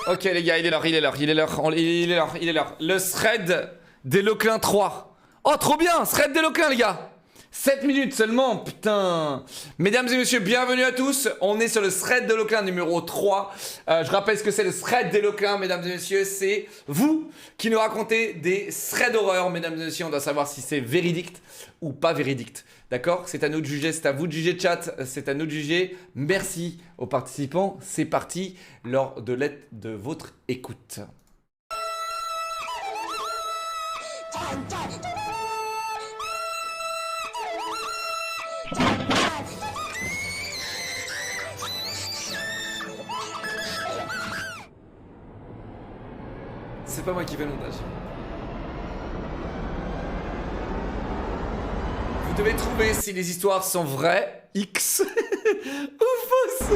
Ok les gars, il est l'heure, il est l'heure, il est l'heure, il est l'heure, il est l'heure. Le thread des Leclin 3. Oh trop bien, thread des Leclin les gars. 7 minutes seulement, putain. Mesdames et messieurs, bienvenue à tous. On est sur le thread de Leclin numéro 3. Je rappelle ce que c'est le thread des Leclin, mesdames et messieurs. C'est vous qui nous racontez des threads d'horreur, mesdames et messieurs. On doit savoir si c'est véridique ou pas véridique. D'accord? C'est à nous de juger, c'est à vous de juger, chat. C'est à nous de juger. Merci aux participants. C'est parti lors de votre écoute. C'est pas moi qui fais le montage. Vous devez trouver si les histoires sont vraies, X, ou fausses.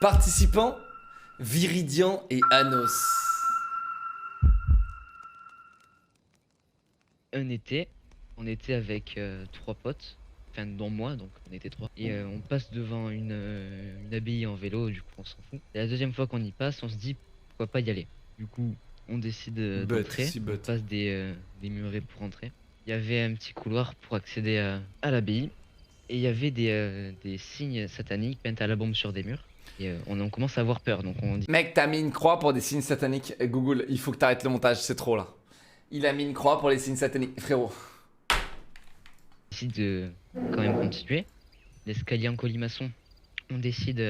Participants, Viridian et Anos. Un été, on était avec 3 potes, enfin dont moi, donc on était 3. Et on passe devant une abbaye en vélo, du coup on s'en fout. Et la deuxième fois qu'on y passe, on se dit pourquoi pas y aller. Du coup, on décide d'entrer, on passe des murets pour entrer. Il y avait un petit couloir pour accéder à l'abbaye. Et il y avait des signes sataniques peints à la bombe sur des murs. Et on commence à avoir peur, donc on dit... Mec, t'as mis une croix pour des signes sataniques. Google, il faut que t'arrêtes le montage, c'est trop là. Il a mis une croix pour les signes sataniques. Frérot. On décide de quand même continuer. L'escalier en colimaçon, on décide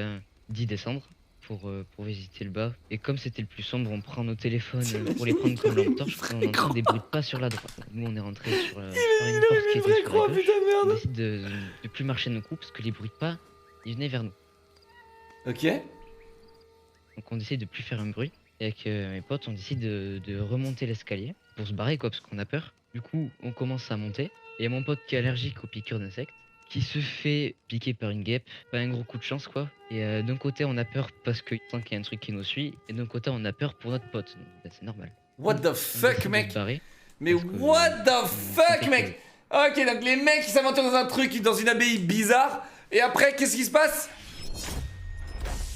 d'y descendre pour visiter le bas. Et comme c'était le plus sombre, on prend nos téléphones pour les prendre comme lampe torche. On entend des bruits de pas sur la droite. Nous, on est rentré par une porte qui était sur la gauche. On décide de plus marcher de nos coups parce que les bruits de pas, ils venaient vers nous. Ok. Donc on décide de plus faire un bruit. Et avec mes potes, on décide de remonter l'escalier pour se barrer, quoi, parce qu'on a peur. Du coup, on commence à monter. Et il y a mon pote qui est allergique aux piqûres d'insectes, qui se fait piquer par une guêpe. Pas un gros coup de chance, quoi. Et d'un côté, on a peur parce qu'il sent qu'il y a un truc qui nous suit. Et d'un côté, on a peur pour notre pote. Donc, ben, c'est normal. What the fuck, mec? Mais parce que, what the fuck, sentait mec? Ok, donc les mecs ils s'aventurent dans un truc, dans une abbaye bizarre. Et après, qu'est-ce qui se passe?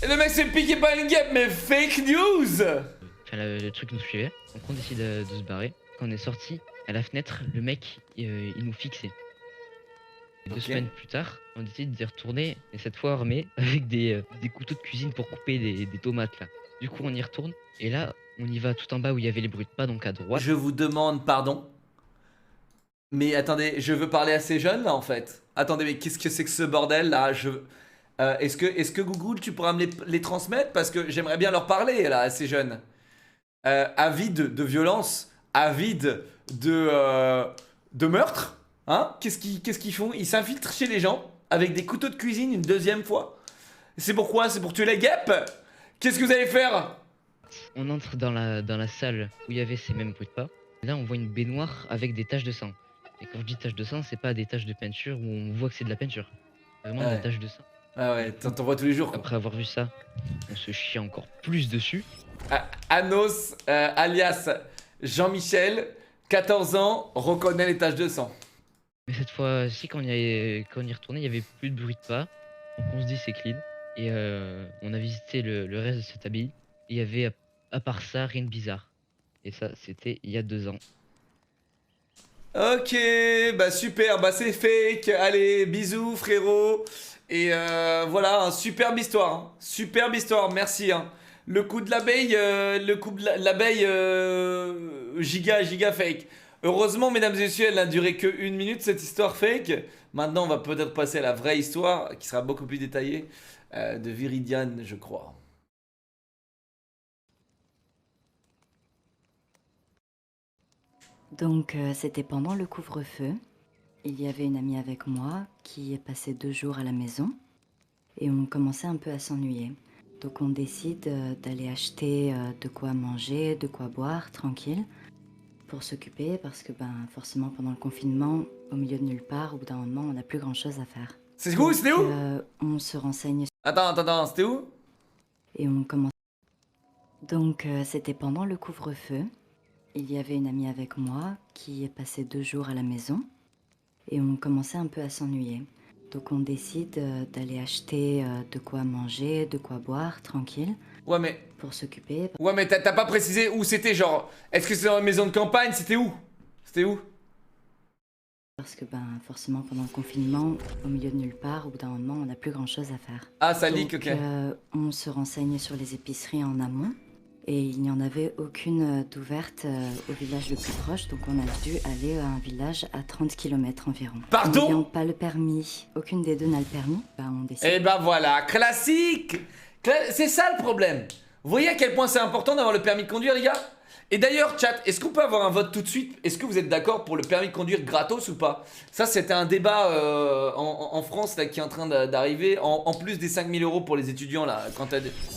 Et le mec s'est piqué par une guêpe, mais fake news! Enfin, le truc nous suivait. Donc on décide de se barrer. Quand on est sorti, à la fenêtre, le mec, il nous fixait. Et 2 semaines plus tard, on décide d'y retourner, et cette fois armé avec des couteaux de cuisine pour couper des tomates là. Du coup, on y retourne, et là, on y va tout en bas où il y avait les bruits de pas, donc à droite. Je vous demande pardon. Mais attendez, je veux parler à ces jeunes là en fait. Attendez, mais qu'est-ce que c'est que ce bordel là? Est-ce que Google, tu pourras me les transmettre? Parce que j'aimerais bien leur parler là à ces jeunes. Avides de violence, avides de meurtre. Hein? Qu'est-ce qu'ils font? Ils s'infiltrent chez les gens avec des couteaux de cuisine une deuxième fois. C'est pourquoi? C'est pour tuer les guêpes? Qu'est-ce que vous allez faire? On entre dans la salle où il y avait ces mêmes bruits de pas. Là, on voit une baignoire avec des taches de sang. Et quand je dis taches de sang, c'est pas des taches de peinture où on voit que c'est de la peinture. Vraiment des taches de sang. Ah ouais, t'en vois tous les jours quoi. Après avoir vu ça, on se chie encore plus dessus. Anos, alias Jean-Michel, 14 ans, reconnaît les taches de sang. Mais cette fois-ci, quand on y retournait, il y avait plus de bruit de pas. Donc on se dit c'est clean. Et on a visité le reste de cette abbaye. Et il y avait, à part ça, rien de bizarre. Et ça, c'était il y a 2 ans. Ok, bah super, bah c'est fake. Allez, bisous frérot. Et voilà, superbe histoire. Hein. Superbe histoire, merci. Hein. Le coup de l'abeille, giga fake. Heureusement, mesdames et messieurs, elle n'a duré que 1 minute cette histoire fake. Maintenant, on va peut-être passer à la vraie histoire qui sera beaucoup plus détaillée de Viridian, je crois. Donc c'était pendant le couvre-feu. Il y avait une amie avec moi qui est passée 2 jours à la maison et on commençait un peu à s'ennuyer. Donc on décide d'aller acheter de quoi manger, de quoi boire, tranquille, pour s'occuper parce que forcément pendant le confinement, au milieu de nulle part, au bout d'un moment, on n'a plus grand-chose à faire. C'est où? C'était où? On se renseigne. Attends, c'était où? Et on commence. Donc c'était pendant le couvre-feu. Il y avait une amie avec moi qui est passée 2 jours à la maison Et on commençait un peu à s'ennuyer. Donc on décide d'aller acheter de quoi manger, de quoi boire, tranquille, Ouais, mais. pour s'occuper. Ouais, mais t'as pas précisé où c'était, genre. Est-ce que c'est dans une maison de campagne? C'était où? C'était où? Parce que forcément pendant le confinement, au milieu de nulle part, au bout d'un moment, on n'a plus grand-chose à faire. Ah, ça Donc leak, ok. on se renseigne sur les épiceries en amont. Et il n'y en avait aucune d'ouverte au village le plus proche, donc on a dû aller à un village à 30 km environ. Pardon? N'ayant pas le permis, aucune des deux n'a le permis, on décide. Et bah voilà, classique. C'est ça le problème. Vous voyez à quel point c'est important d'avoir le permis de conduire, les gars? Et d'ailleurs, chat, est-ce qu'on peut avoir un vote tout de suite? Est-ce que vous êtes d'accord pour le permis de conduire gratos ou pas? Ça, c'était un débat en France là, qui est en train d'arriver. En plus des 5000 euros pour les étudiants, là.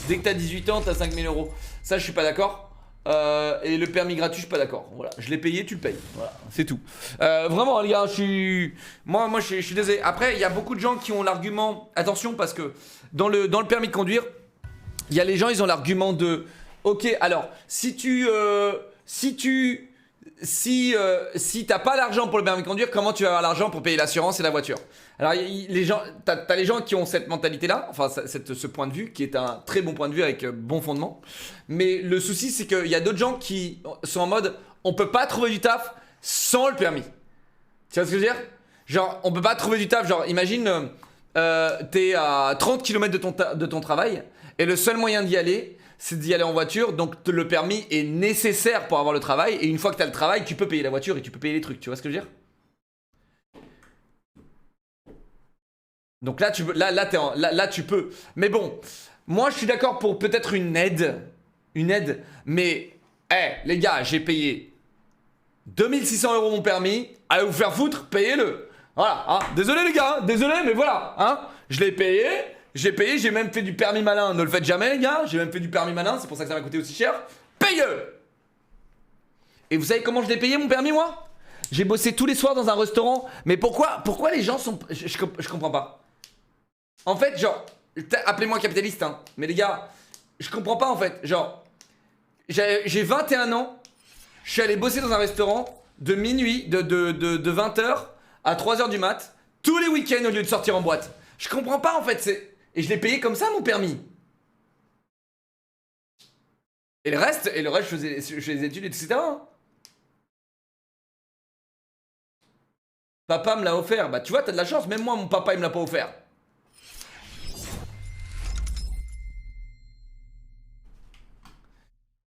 Dès que t'as 18 ans, t'as 5000 euros. Ça, je suis pas d'accord. Et le permis gratuit, je suis pas d'accord. Voilà, je l'ai payé, tu le payes. Voilà, c'est tout. Vraiment, les gars, moi, je suis désolé. Après, il y a beaucoup de gens qui ont l'argument. Attention, parce que dans le permis de conduire, il y a les gens, ils ont l'argument de. Ok, alors, si t'as pas l'argent pour le permis de conduire, comment tu vas avoir l'argent pour payer l'assurance et la voiture? Alors, les gens, t'as les gens qui ont cette mentalité-là, enfin, ce point de vue, qui est un très bon point de vue avec bon fondement. Mais le souci, c'est qu'il y a d'autres gens qui sont en mode, on peut pas trouver du taf sans le permis. Tu vois ce que je veux dire? Genre, on peut pas trouver du taf, genre, imagine, t'es à 30 km de ton travail, et le seul moyen d'y aller, c'est d'y aller en voiture, donc le permis est nécessaire pour avoir le travail, et une fois que tu as le travail, tu peux payer la voiture et tu peux payer les trucs, tu vois ce que je veux dire? Donc là, tu peux. Mais bon, moi je suis d'accord pour peut-être une aide, mais, les gars, j'ai payé 2600 euros mon permis, allez vous faire foutre, payez-le. Voilà, hein. Désolé les gars, désolé, mais voilà, hein. Je l'ai payé. J'ai même fait du permis malin, ne le faites jamais les gars, j'ai même fait du permis malin, c'est pour ça que ça m'a coûté aussi cher. Payeux. Et vous savez comment je l'ai payé mon permis moi? J'ai bossé tous les soirs dans un restaurant, mais pourquoi les gens sont... Je comprends pas. En fait, genre, appelez-moi capitaliste, hein, mais les gars, je comprends pas en fait, genre, j'ai 21 ans, je suis allé bosser dans un restaurant de minuit, de 20h à 3h du mat, tous les week-ends au lieu de sortir en boîte. Je comprends pas en fait, et je l'ai payé comme ça mon permis. Et le reste, je faisais les études, etc. Papa me l'a offert. Bah tu vois, t'as de la chance, même moi mon papa il me l'a pas offert.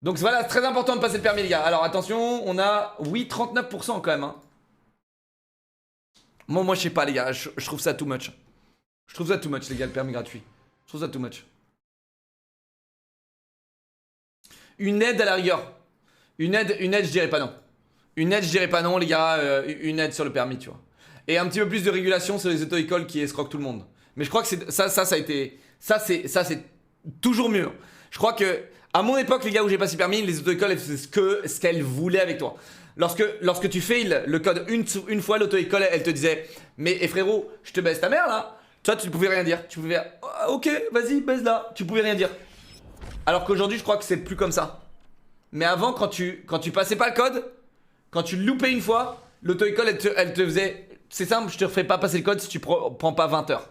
Donc voilà, c'est très important de passer le permis les gars. Alors attention, on a, oui, 39% quand même. Hein. Moi je sais pas les gars, je trouve ça too much. Je trouve ça too much les gars, le permis gratuit. Je trouve ça too much. Une aide à la rigueur. Une aide, je dirais pas non. Une aide, je dirais pas non les gars, une aide sur le permis tu vois. Et un petit peu plus de régulation sur les auto-écoles qui escroquent tout le monde. Mais je crois que ça a été... Ça c'est toujours mieux. Je crois que, à mon époque les gars où j'ai passé le permis, les auto-écoles elles faisaient ce qu'elles voulaient avec toi. Lorsque tu fail le code une fois, l'auto-école elle te disait mais frérot, je te baisse ta mère là. Toi tu ne pouvais rien dire. Tu pouvais dire ok vas-y baisse là. Tu pouvais rien dire. Alors qu'aujourd'hui je crois que c'est plus comme ça. Mais avant quand tu passais pas le code, quand tu le loupais une fois, l'auto-école elle te faisait c'est simple, je te refais pas passer le code si tu prends pas 20 heures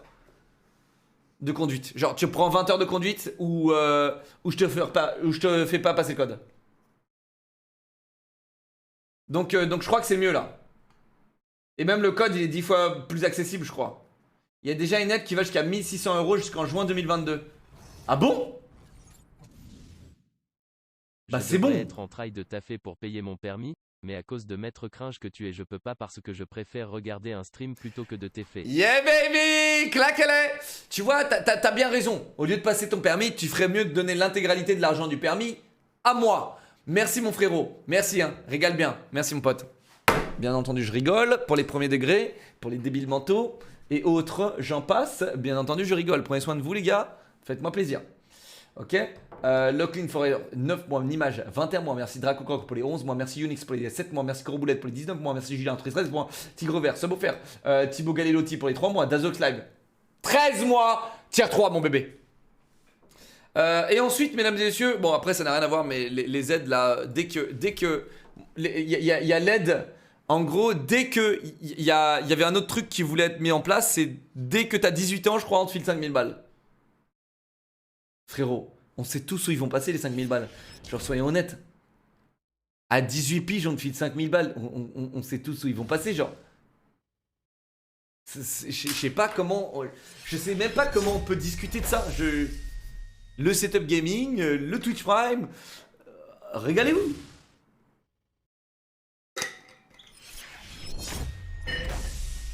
de conduite. Genre tu prends 20 heures de conduite ou je te fais pas passer le code. Donc je crois que c'est mieux là. Et même le code il est 10 fois plus accessible je crois. Il y a déjà une aide qui va jusqu'à 1600 euros jusqu'en juin 2022. Ah bon? Bah c'est bon. Je devrais être en train de taffer pour payer mon permis, mais à cause de maître cringe que tu es je peux pas parce que je préfère regarder un stream plutôt que de t'effer. Yeah baby, claquez-les. Tu vois, t'as bien raison. Au lieu de passer ton permis, tu ferais mieux de donner l'intégralité de l'argent du permis à moi. Merci mon frérot, merci hein, régale bien, merci mon pote. Bien entendu je rigole, pour les premiers degrés, pour les débiles mentaux et autres, j'en passe. Bien entendu je rigole, prenez soin de vous les gars, faites-moi plaisir. Ok, Locklin Forever, 9 mois, Nimage, 21 mois, merci Dracococ pour les 11 mois, merci Unix pour les 7 mois, merci Coroboulette pour les 19 mois, merci Julien pour les 13 mois, Tigre Vert, Suboffer, Thibaut Galilotti pour les 3 mois, Dazox Live, 13 mois, tier 3 mon bébé. Et ensuite, mesdames et messieurs, bon après ça n'a rien à voir, mais les aides là, dès que il y a l'aide En gros, dès que y avait un autre truc qui voulait être mis en place, c'est dès que t'as 18 ans, je crois, on te file 5000 balles. Frérot, on sait tous où ils vont passer les 5000 balles. Genre, soyons honnêtes. À 18 piges, on te file 5000 balles. On sait tous où ils vont passer, genre. Je sais pas comment. Je sais même pas comment on peut discuter de ça. Le setup gaming, le Twitch Prime. Régalez-vous.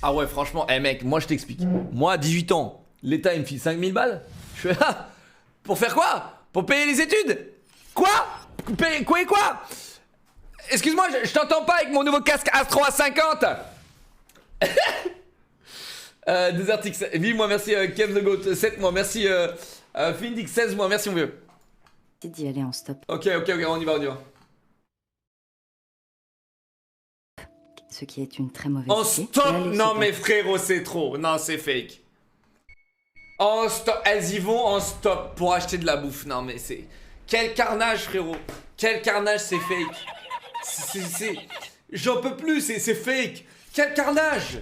Ah ouais, franchement, mec, moi je t'explique. Moi, à 18 ans, l'État il me file 5000 balles. Je fais ah, pour faire quoi? Pour payer les études? Quoi? Payer quoi et quoi? Excuse-moi, je t'entends pas avec mon nouveau casque Astro A50. Desertix, 8 mois, merci Kev the Goat, 7 mois, merci Findix, 16 mois, merci mon vieux. d'y aller en stop. Ok, on y va. Ce qui est une très mauvaise En idée. stop. Et aller Non se mais battre. frérot, c'est trop. Non, c'est fake. En stop. Elles y vont en stop pour acheter de la bouffe. Non mais c'est... Quel carnage, frérot. Quel carnage, c'est fake. J'en peux plus, c'est fake. Quel carnage.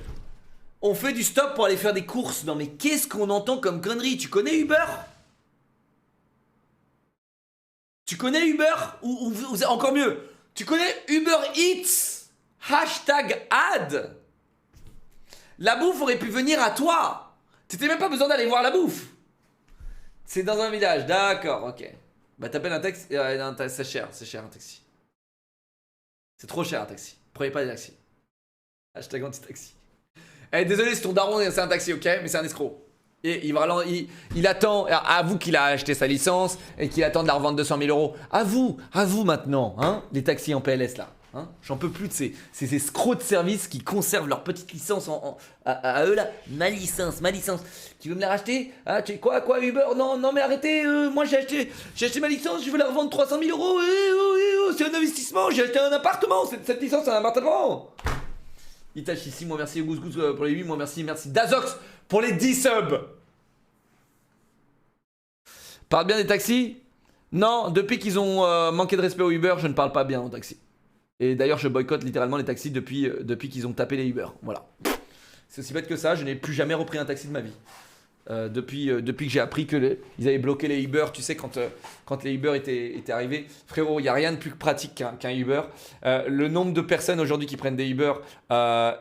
On fait du stop pour aller faire des courses. Non mais qu'est-ce qu'on entend comme connerie? Tu connais Uber? Tu connais Uber? Ou encore mieux, tu connais Uber Eats? Hashtag ad. La bouffe aurait pu venir à toi. T'étais même pas besoin d'aller voir la bouffe. C'est dans un village, d'accord, ok. Bah t'appelles un taxi, non, c'est cher un taxi. C'est trop cher un taxi. Prenez pas des taxis. Hashtag anti-taxi. Eh désolé c'est ton daron, c'est un taxi, ok, mais c'est un escroc. Et il attend, avoue qu'il a acheté sa licence et qu'il attend de la revendre 200 000 euros. Avoue maintenant, hein, les taxis en PLS là. Hein, j'en peux plus de ces escrocs de service qui conservent leur petite licence à eux là. Ma licence. Tu veux me la racheter? Ah, tu quoi Uber? Non mais arrêtez, moi j'ai acheté ma licence, je veux la revendre 300 000 euros. C'est un investissement, j'ai acheté un appartement, cette licence c'est un appartement. Itachi 6 mois, merci Goose pour les 8 mois, merci Dazox pour les 10 subs. Parle bien des taxis? Non, depuis qu'ils ont manqué de respect au Uber, je ne parle pas bien aux taxis. Et d'ailleurs, je boycotte littéralement les taxis depuis qu'ils ont tapé les Uber. Voilà. C'est aussi bête que ça, je n'ai plus jamais repris un taxi de ma vie. Depuis que j'ai appris qu'ils avaient bloqué les Uber, tu sais, quand les Uber étaient arrivés. Frérot, il n'y a rien de plus pratique qu'un Uber. Le nombre de personnes aujourd'hui qui prennent des Uber,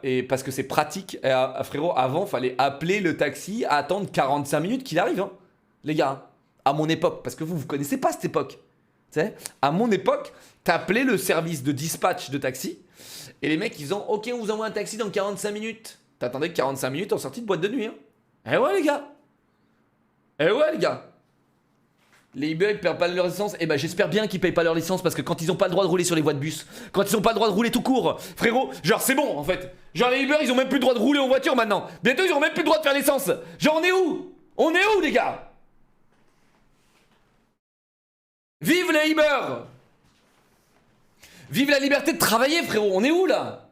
et parce que c'est pratique, frérot, avant, il fallait appeler le taxi, attendre 45 minutes qu'il arrive, hein, les gars. À mon époque, parce que vous connaissez pas cette époque. Tu sais, à mon époque, t'appelais le service de dispatch de taxi et les mecs ils disent ok, on vous envoie un taxi dans 45 minutes. T'attendais 45 minutes en sortie de boîte de nuit. Hein. Eh ouais les gars. Les Uber ils perdent pas leur licence. Et bah j'espère bien qu'ils payent pas leur licence parce que quand ils ont pas le droit de rouler sur les voies de bus, quand ils ont pas le droit de rouler tout court, frérot, genre c'est bon en fait. Genre les Uber ils ont même plus le droit de rouler en voiture maintenant. Bientôt ils auront même plus le droit de faire l'essence. Genre on est où les gars? Vive les Uber! Vive la liberté de travailler, frérot! On est où là?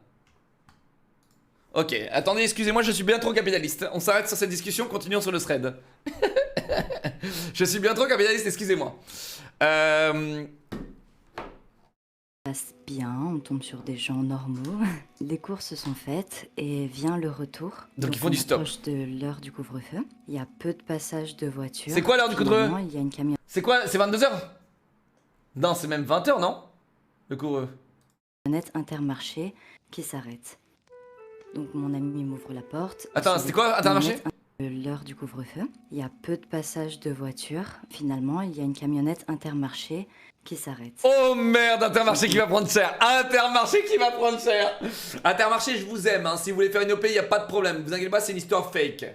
Ok, attendez, excusez-moi, je suis bien trop capitaliste. On s'arrête sur cette discussion, continuons sur le thread. Je suis bien trop capitaliste, excusez-moi. Ça passe bien, on tombe sur des gens normaux. Les courses sont faites et vient le retour. Donc ils font du stop. On approche de l'heure du couvre-feu. Il y a peu de passages de voitures. C'est quoi l'heure du couvre-feu? Finalement, il y a une camionnette C'est quoi? C'est 22h? Non, c'est même 20h, non? Le couvre-feu. Intermarché qui s'arrête. Donc mon ami m'ouvre la porte. Attends, Sur c'était quoi, Intermarché? l'heure du couvre-feu. Il y a peu de passages de voitures. Finalement, il y a une camionnette Intermarché qui s'arrête. Oh merde, Intermarché qui va prendre cher. Intermarché qui va prendre cher. Intermarché, je vous aime, hein. Si vous voulez faire une OP, il n'y a pas de problème. Vous inquiétez pas, c'est une histoire fake.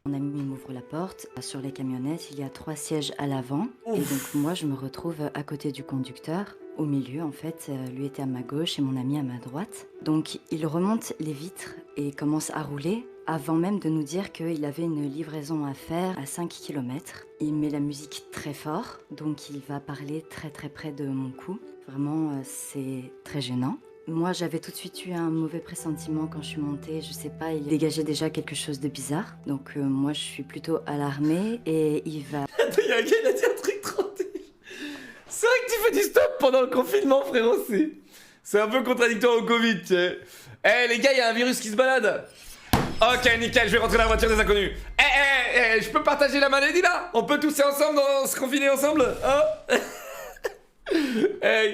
Mon ami m'ouvre la porte. Sur les camionnettes, il y a 3 sièges à l'avant. Et donc moi, je me retrouve à côté du conducteur. Au milieu, en fait, lui était à ma gauche et mon ami à ma droite. Donc il remonte les vitres et commence à rouler avant même de nous dire qu'il avait une livraison à faire à 5 km. Il met la musique très fort, donc il va parler très près de mon cou. Vraiment, c'est très gênant. Moi, j'avais tout de suite eu un mauvais pressentiment quand je suis montée. Je sais pas, il dégageait déjà quelque chose de bizarre. Donc moi, je suis plutôt alarmée et il va... Attends, y'a un gars, il a dit un truc trop débile. C'est vrai que tu fais du stop pendant le confinement, frérot. C'est un peu contradictoire au Covid, tu sais. Eh les gars, il y a un virus qui se balade. Ok, nickel, je vais rentrer dans la voiture des inconnus. Je peux partager la maladie là? On peut tousser ensemble, se confiner ensemble? Hein?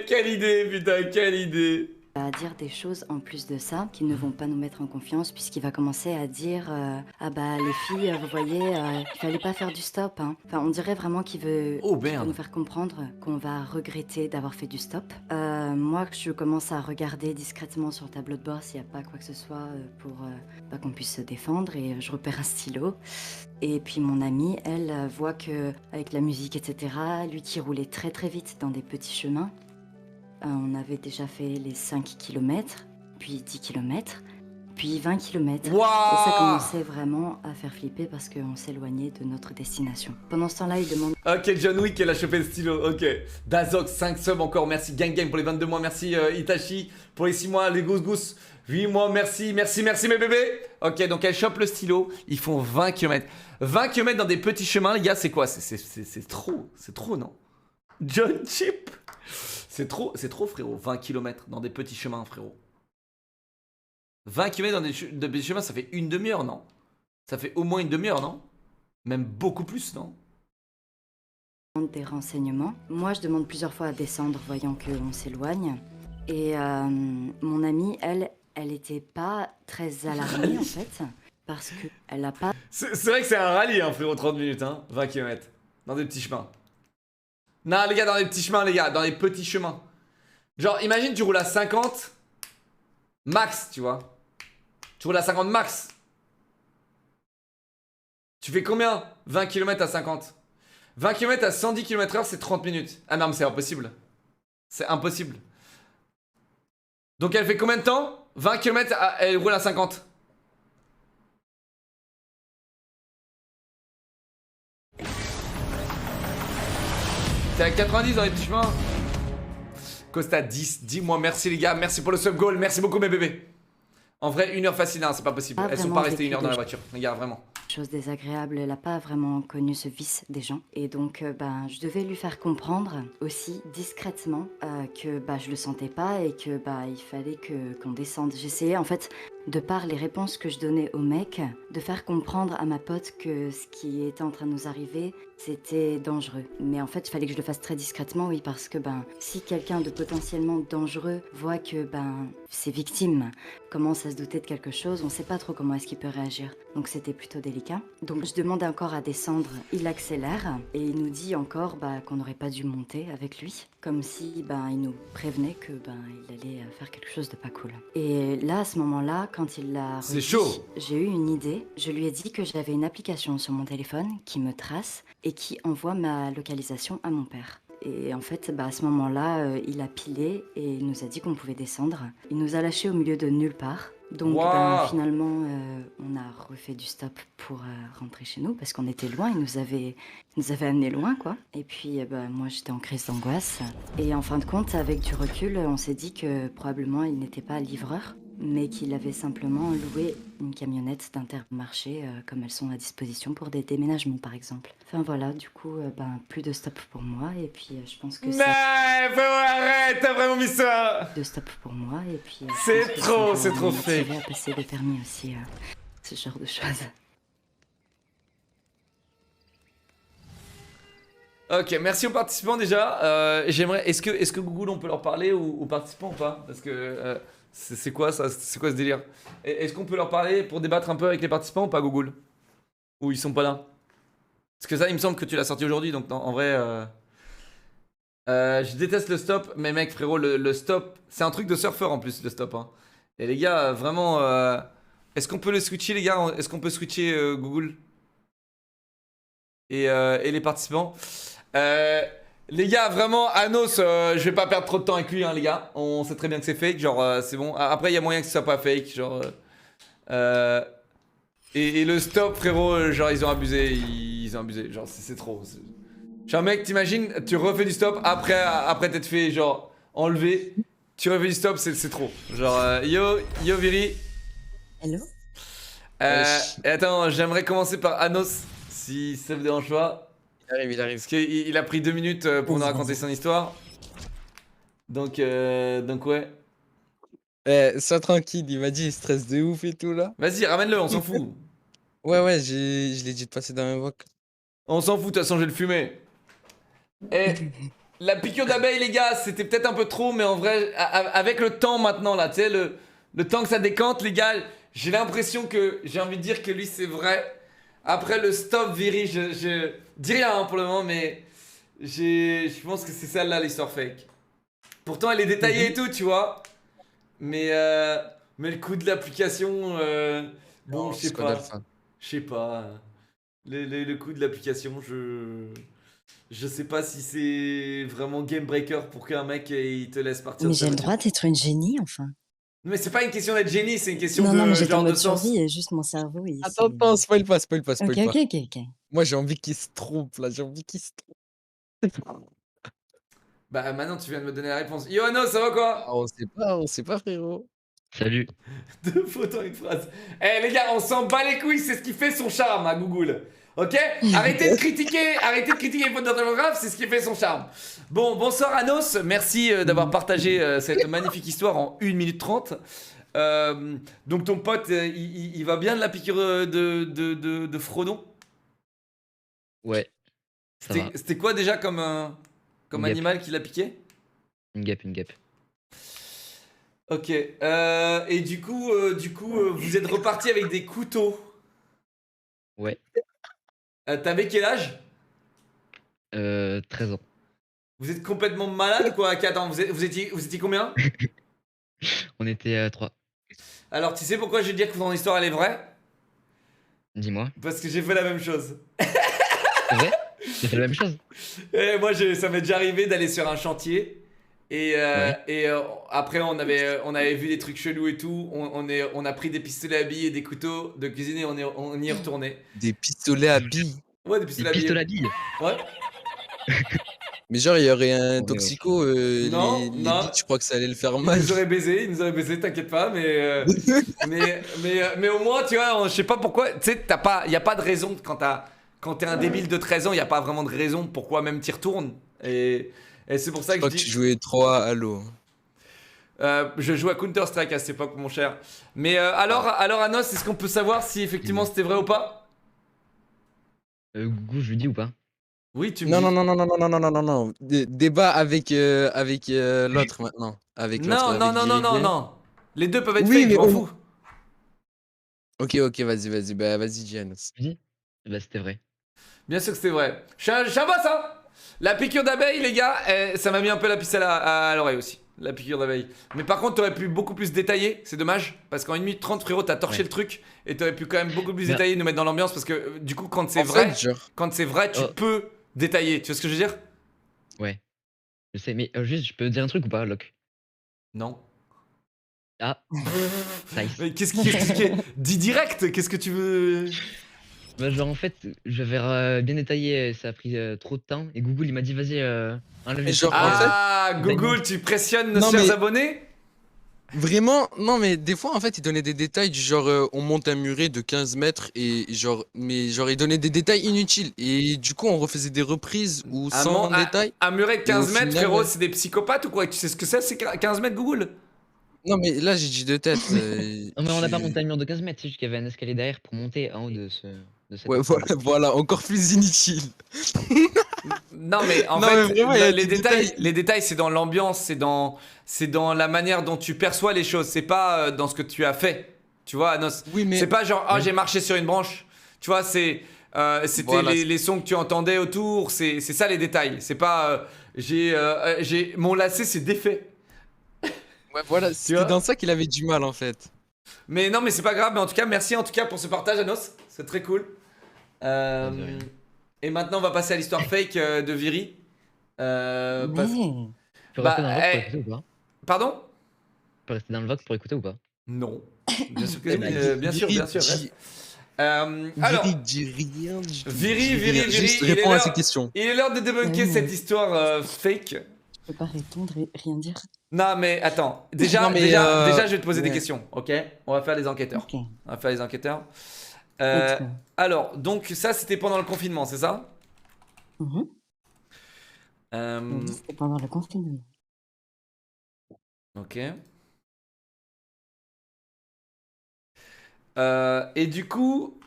Quelle idée, putain, quelle idée. À dire des choses en plus de ça qui ne vont pas nous mettre en confiance puisqu'il va commencer à dire ah bah les filles vous voyez il fallait pas faire du stop hein. Enfin on dirait vraiment qu'il veut, Oh qu'il veut merde. nous faire comprendre qu'on va regretter d'avoir fait du stop. Moi je commence à regarder discrètement sur le tableau de bord s'il n'y a pas quoi que ce soit pour pas qu'on puisse se défendre et je repère un stylo. Et puis mon amie elle voit que avec la musique etc, lui qui roulait très très vite dans des petits chemins. On avait déjà fait les 5 km, puis 10 km, puis 20 km. Waouh. Et ça commençait vraiment à faire flipper parce qu'on s'éloignait de notre destination. Pendant ce temps-là, il demande... Ok, John Wick, elle a chopé le stylo, ok. Dazox, 5 subs encore, merci Gang Gang pour les 22 mois, merci Itachi pour les 6 mois, les Goose Goose, 8 mois, merci mes bébés. Ok, donc elle chope le stylo, ils font 20 km. 20 km dans des petits chemins, les gars, c'est quoi? C'est trop, non? John Chip. C'est trop frérot, 20 km dans des petits chemins frérot. 20 km dans des petits chemins, ça fait une demi-heure, non? Ça fait au moins une demi-heure, non? Même beaucoup plus, non? des renseignements. Moi, je demande plusieurs fois à descendre, voyant qu'on s'éloigne. Et mon amie, elle était pas très alarmée en fait, parce qu'elle a pas... C'est vrai que c'est un rallye, hein, frérot, 30 minutes, hein, 20 km. Dans des petits chemins. Non, les gars, dans les petits chemins, les gars, dans les petits chemins. Genre, imagine, tu roules à 50 max, tu vois. Tu roules à 50 max. Tu fais combien? 20 km à 50. 20 km à 110 km/h, c'est 30 minutes. Ah non, mais c'est impossible. C'est impossible. Donc, elle fait combien de temps? 20 km, elle roule à 50. T'es à 90 dans les petits chemins. Costa 10, dis-moi merci les gars, merci pour le sub goal, merci beaucoup mes bébés. En vrai, 1 heure facile, hein, c'est pas possible. Ah, Elles sont vraiment pas restées 1 vécu heure dans des la voiture, les gars, vraiment. chose désagréable, elle n'a pas vraiment connu ce vice des gens. Et donc, je devais lui faire comprendre aussi discrètement que je le sentais pas et que il fallait qu'on descende. J'essayais en fait, de par les réponses que je donnais au mec, de faire comprendre à ma pote que ce qui était en train de nous arriver, c'était dangereux. Mais en fait, il fallait que je le fasse très discrètement, oui, parce que si quelqu'un de potentiellement dangereux voit que ses victimes commencent à se douter de quelque chose, on sait pas trop comment est-ce qu'il peut réagir. Donc c'était plutôt délicat. Donc je demande encore à descendre, il accélère et il nous dit encore qu'on n'aurait pas dû monter avec lui, comme si il nous prévenait que il allait faire quelque chose de pas cool. Et là, à ce moment-là, quand il l'a C'est redit, chaud. j'ai eu une idée. Je lui ai dit que j'avais une application sur mon téléphone qui me trace et qui envoie ma localisation à mon père. Et en fait, à ce moment-là, il a pilé et il nous a dit qu'on pouvait descendre. Il nous a lâchés au milieu de nulle part. Donc Wow. finalement, on a refait du stop pour rentrer chez nous parce qu'on était loin, il nous avait amenés loin quoi. Et puis moi j'étais en crise d'angoisse. Et en fin de compte, avec du recul, on s'est dit que probablement il n'était pas livreur, mais qu'il avait simplement loué une camionnette d'Intermarché comme elles sont à disposition pour des déménagements par exemple. Enfin voilà, du coup, plus de stop pour moi et puis je pense que Mais frérot, arrête, t'as vraiment mis ça. de stop pour moi et puis je C'est pense que trop, ça c'est va trop me motiver fake. à passer le permis aussi, ce genre de choses. Ok, merci aux participants déjà. J'aimerais. Est-ce que Google on peut leur parler aux participants ou pas? Parce que c'est quoi ça? C'est quoi ce délire? Est-ce qu'on peut leur parler pour débattre un peu avec les participants ou pas Google? Ou ils sont pas là? Parce que ça, il me semble que tu l'as sorti aujourd'hui, donc en vrai. Je déteste le stop, mais mec, frérot, le stop, c'est un truc de surfeur en plus, le stop. Hein. Et les gars, vraiment. Est-ce qu'on peut le switcher, les gars? Est-ce qu'on peut switcher Google et les participants? Les gars, vraiment, Anos, je vais pas perdre trop de temps avec lui, hein, les gars. On sait très bien que c'est fake, genre, c'est bon. Après, il y a moyen que ce soit pas fake, genre. Et le stop, frérot, genre, ils ont abusé. Ils ont abusé, genre, c'est trop. Genre, mec, t'imagines, tu refais du stop après t'être fait, genre, enlever. Tu refais du stop, c'est trop. Genre, yo, Viri. Hello. Et attends, j'aimerais commencer par Anos, si ça vous dérange pas. Il arrive. Parce qu'il a pris 2 minutes pour nous raconter son histoire. Donc ouais. Sois tranquille, il m'a dit il stresse de ouf et tout là. Vas-y, ramène-le, on s'en fout. Ouais, je l'ai dit de passer dans un wok. On s'en fout, de toute façon, je vais le fumer. Et la piqûre d'abeille, les gars, c'était peut-être un peu trop, mais en vrai, avec le temps maintenant, là, tu sais, le temps que ça décante, les gars, j'ai l'impression que j'ai envie de dire que lui, c'est vrai. Après le stop, Viri, je dis rien hein, pour le moment, mais je pense que c'est celle-là, l'histoire fake. Pourtant, elle est détaillée et tout, tu vois. Mais le coup de l'application, bon, Non, je sais Squad pas. Alpha. Je sais pas. Le coup de l'application, je sais pas si c'est vraiment game breaker pour qu'un mec il te laisse partir Mais de sa j'ai le voiture. droit d'être une génie, enfin. Mais c'est pas une question d'être génie, c'est une question Non, non, mais de j'étais en genre de mode sens. survie et juste mon cerveau, il s'est... Attends, spoil pas, spoil pas, Ok, spoil pas. ok, ok, ok. Moi j'ai envie qu'il se trompe là, j'ai envie qu'il se trompe. Bah maintenant tu viens de me donner la réponse. Yohanno, ça va quoi? Ah, on sait pas frérot. Salut. Deux photos, une phrase. Eh les gars, on s'en bat les couilles, c'est ce qui fait son charme à Google. Ok? Arrêtez de critiquer les fautes d'orthographe, c'est ce qui fait son charme. Bon, bonsoir Anos, merci d'avoir partagé cette magnifique histoire en 1 minute 30. Donc ton pote, il va bien de la piqûre de Frodon? Ouais, ça va. C'était quoi déjà comme, comme Une guêpe. animal qui l'a piqué? Une guêpe, une guêpe. Ok, et du coup, vous êtes reparti avec des couteaux. Ouais. T'avais quel âge? 13 ans. Vous êtes complètement malade ou quoi? Ok, attends, vous étiez combien? On était 3. Alors, tu sais pourquoi je vais dire que ton histoire elle est vraie? Dis-moi. Parce que j'ai fait la même chose. C'est vrai? J'ai fait la même chose. Et moi, ça m'est déjà arrivé d'aller sur un chantier. Après, on avait vu des trucs chelous et tout. On a pris des pistolets à billes et des couteaux de cuisine et on y est retourné. Des pistolets à billes. Ouais, des Des pistolets à billes. pistolets à billes. Ouais. Mais genre il y aurait un Ouais, toxico, Non, les non. billes, je crois que ça allait le faire Ils mal. nous auraient baisé, t'inquiète pas, mais au moins, tu vois, je sais pas pourquoi, tu sais, y a pas de raison quand t'es un débile de 13 ans, y a pas vraiment de raison pourquoi même t'y retournes. Et c'est pour ça Je que crois je que tu dis, jouais 3 à Halo. je joue à Counter Strike à cette époque, mon cher. Mais alors Anos, est-ce qu'on peut savoir si effectivement c'était vrai ou pas? Gougou, je lui dis ou pas? Oui, tu me Non, dis. non, non, non, non, non, non, non, non, non. Débat avec, l'autre maintenant. Avec l'autre, Non, non, avec non, non, non, Virigé. non. Les deux peuvent être Oui, fake, mais je m'en au- fous. Ok, vas-y, bah vas-y, Giannis. Je lui dis? Bah c'était vrai. Bien sûr que c'était vrai. Je suis un boss, hein. La piqûre d'abeille, les gars, ça m'a mis un peu la ficelle à l'oreille aussi. La piqûre d'abeille. Mais par contre, t'aurais pu beaucoup plus détailler, c'est dommage. Parce qu'en 1 minute 30, frérot, t'as torché Ouais. le truc. Et t'aurais pu quand même beaucoup plus Bien. détailler, nous mettre dans l'ambiance. Parce que du coup, quand c'est En vrai, fait, genre, tu Oh. peux détailler. Tu vois ce que je veux dire? Ouais. Je sais, mais juste, je peux dire un truc ou pas, Locke? Non. Ah, nice. Mais qu'est-ce qui est. Dis direct, qu'est-ce que tu veux. Bah, genre, en fait, j'avais bien détaillé, ça a pris trop de temps. Et Google, il m'a dit, vas-y, enlève Mais les genre, trucs. en fait- Ah, Google, tu pressionnes nos Non, chers mais- abonnés? vraiment, non, mais des fois, en fait, il donnait des détails du genre, on monte un muret de 15 mètres et genre, mais genre, il donnait des détails inutiles. Et du coup, on refaisait des reprises ou sans détails. Un muret de 15 Et au mètres, final, frérot, c'est des psychopathes ou quoi? Tu sais ce que c'est 15 mètres, Google? Non, mais là, j'ai dit de tête. Non, mais on n'a pas je- monté un mur de 15 mètres, c'est juste qu'il y avait un escalier derrière pour monter en haut de cette. Ouais, voilà, encore plus inutile. Non mais en Non, fait, mais vraiment, il y a les des détails, détails. les détails, c'est dans l'ambiance, c'est dans la manière dont tu perçois les choses. C'est pas dans ce que tu as fait. Tu vois, Anos. Oui, mais C'est pas genre ah Oui. j'ai marché sur une branche. Tu vois, c'était Voilà. les sons que tu entendais autour. C'est ça les détails. C'est pas j'ai mon lacet c'est défait. ouais, voilà, vois c'était dans ça qu'il avait du mal, en fait. Mais non mais c'est pas grave. Mais en tout cas merci en tout cas pour ce partage, Anos. C'est très cool. De rien. Et maintenant on va passer à l'histoire fake de Viri. Parce- Mais... Tu peux Bah, rester dans le vote eh. pour écouter ou pas? Pardon? Tu peux rester dans le vote pour écouter ou pas? Non. Bien sûr que Eh oui, ben, bien sûr, Viri bien sûr. dit- reste. Alors, Viri dit rien du tout. Viri, Dit Viri, rien. Viri, Juste il est réponds à là. ces questions. il est l'heure de débunker Ouais, mais- cette histoire fake. Je peux pas répondre et rien dire. Non, mais attends. Déjà, Non, mais, déjà, je vais te poser des ouais. questions, ok? On va faire les enquêteurs. Ok. On va faire les enquêteurs. Let's go. Alors, donc ça, c'était pendant le confinement, c'est ça? Mhm. Euh, Oui, c'était pendant le confinement. ok. Et du coup...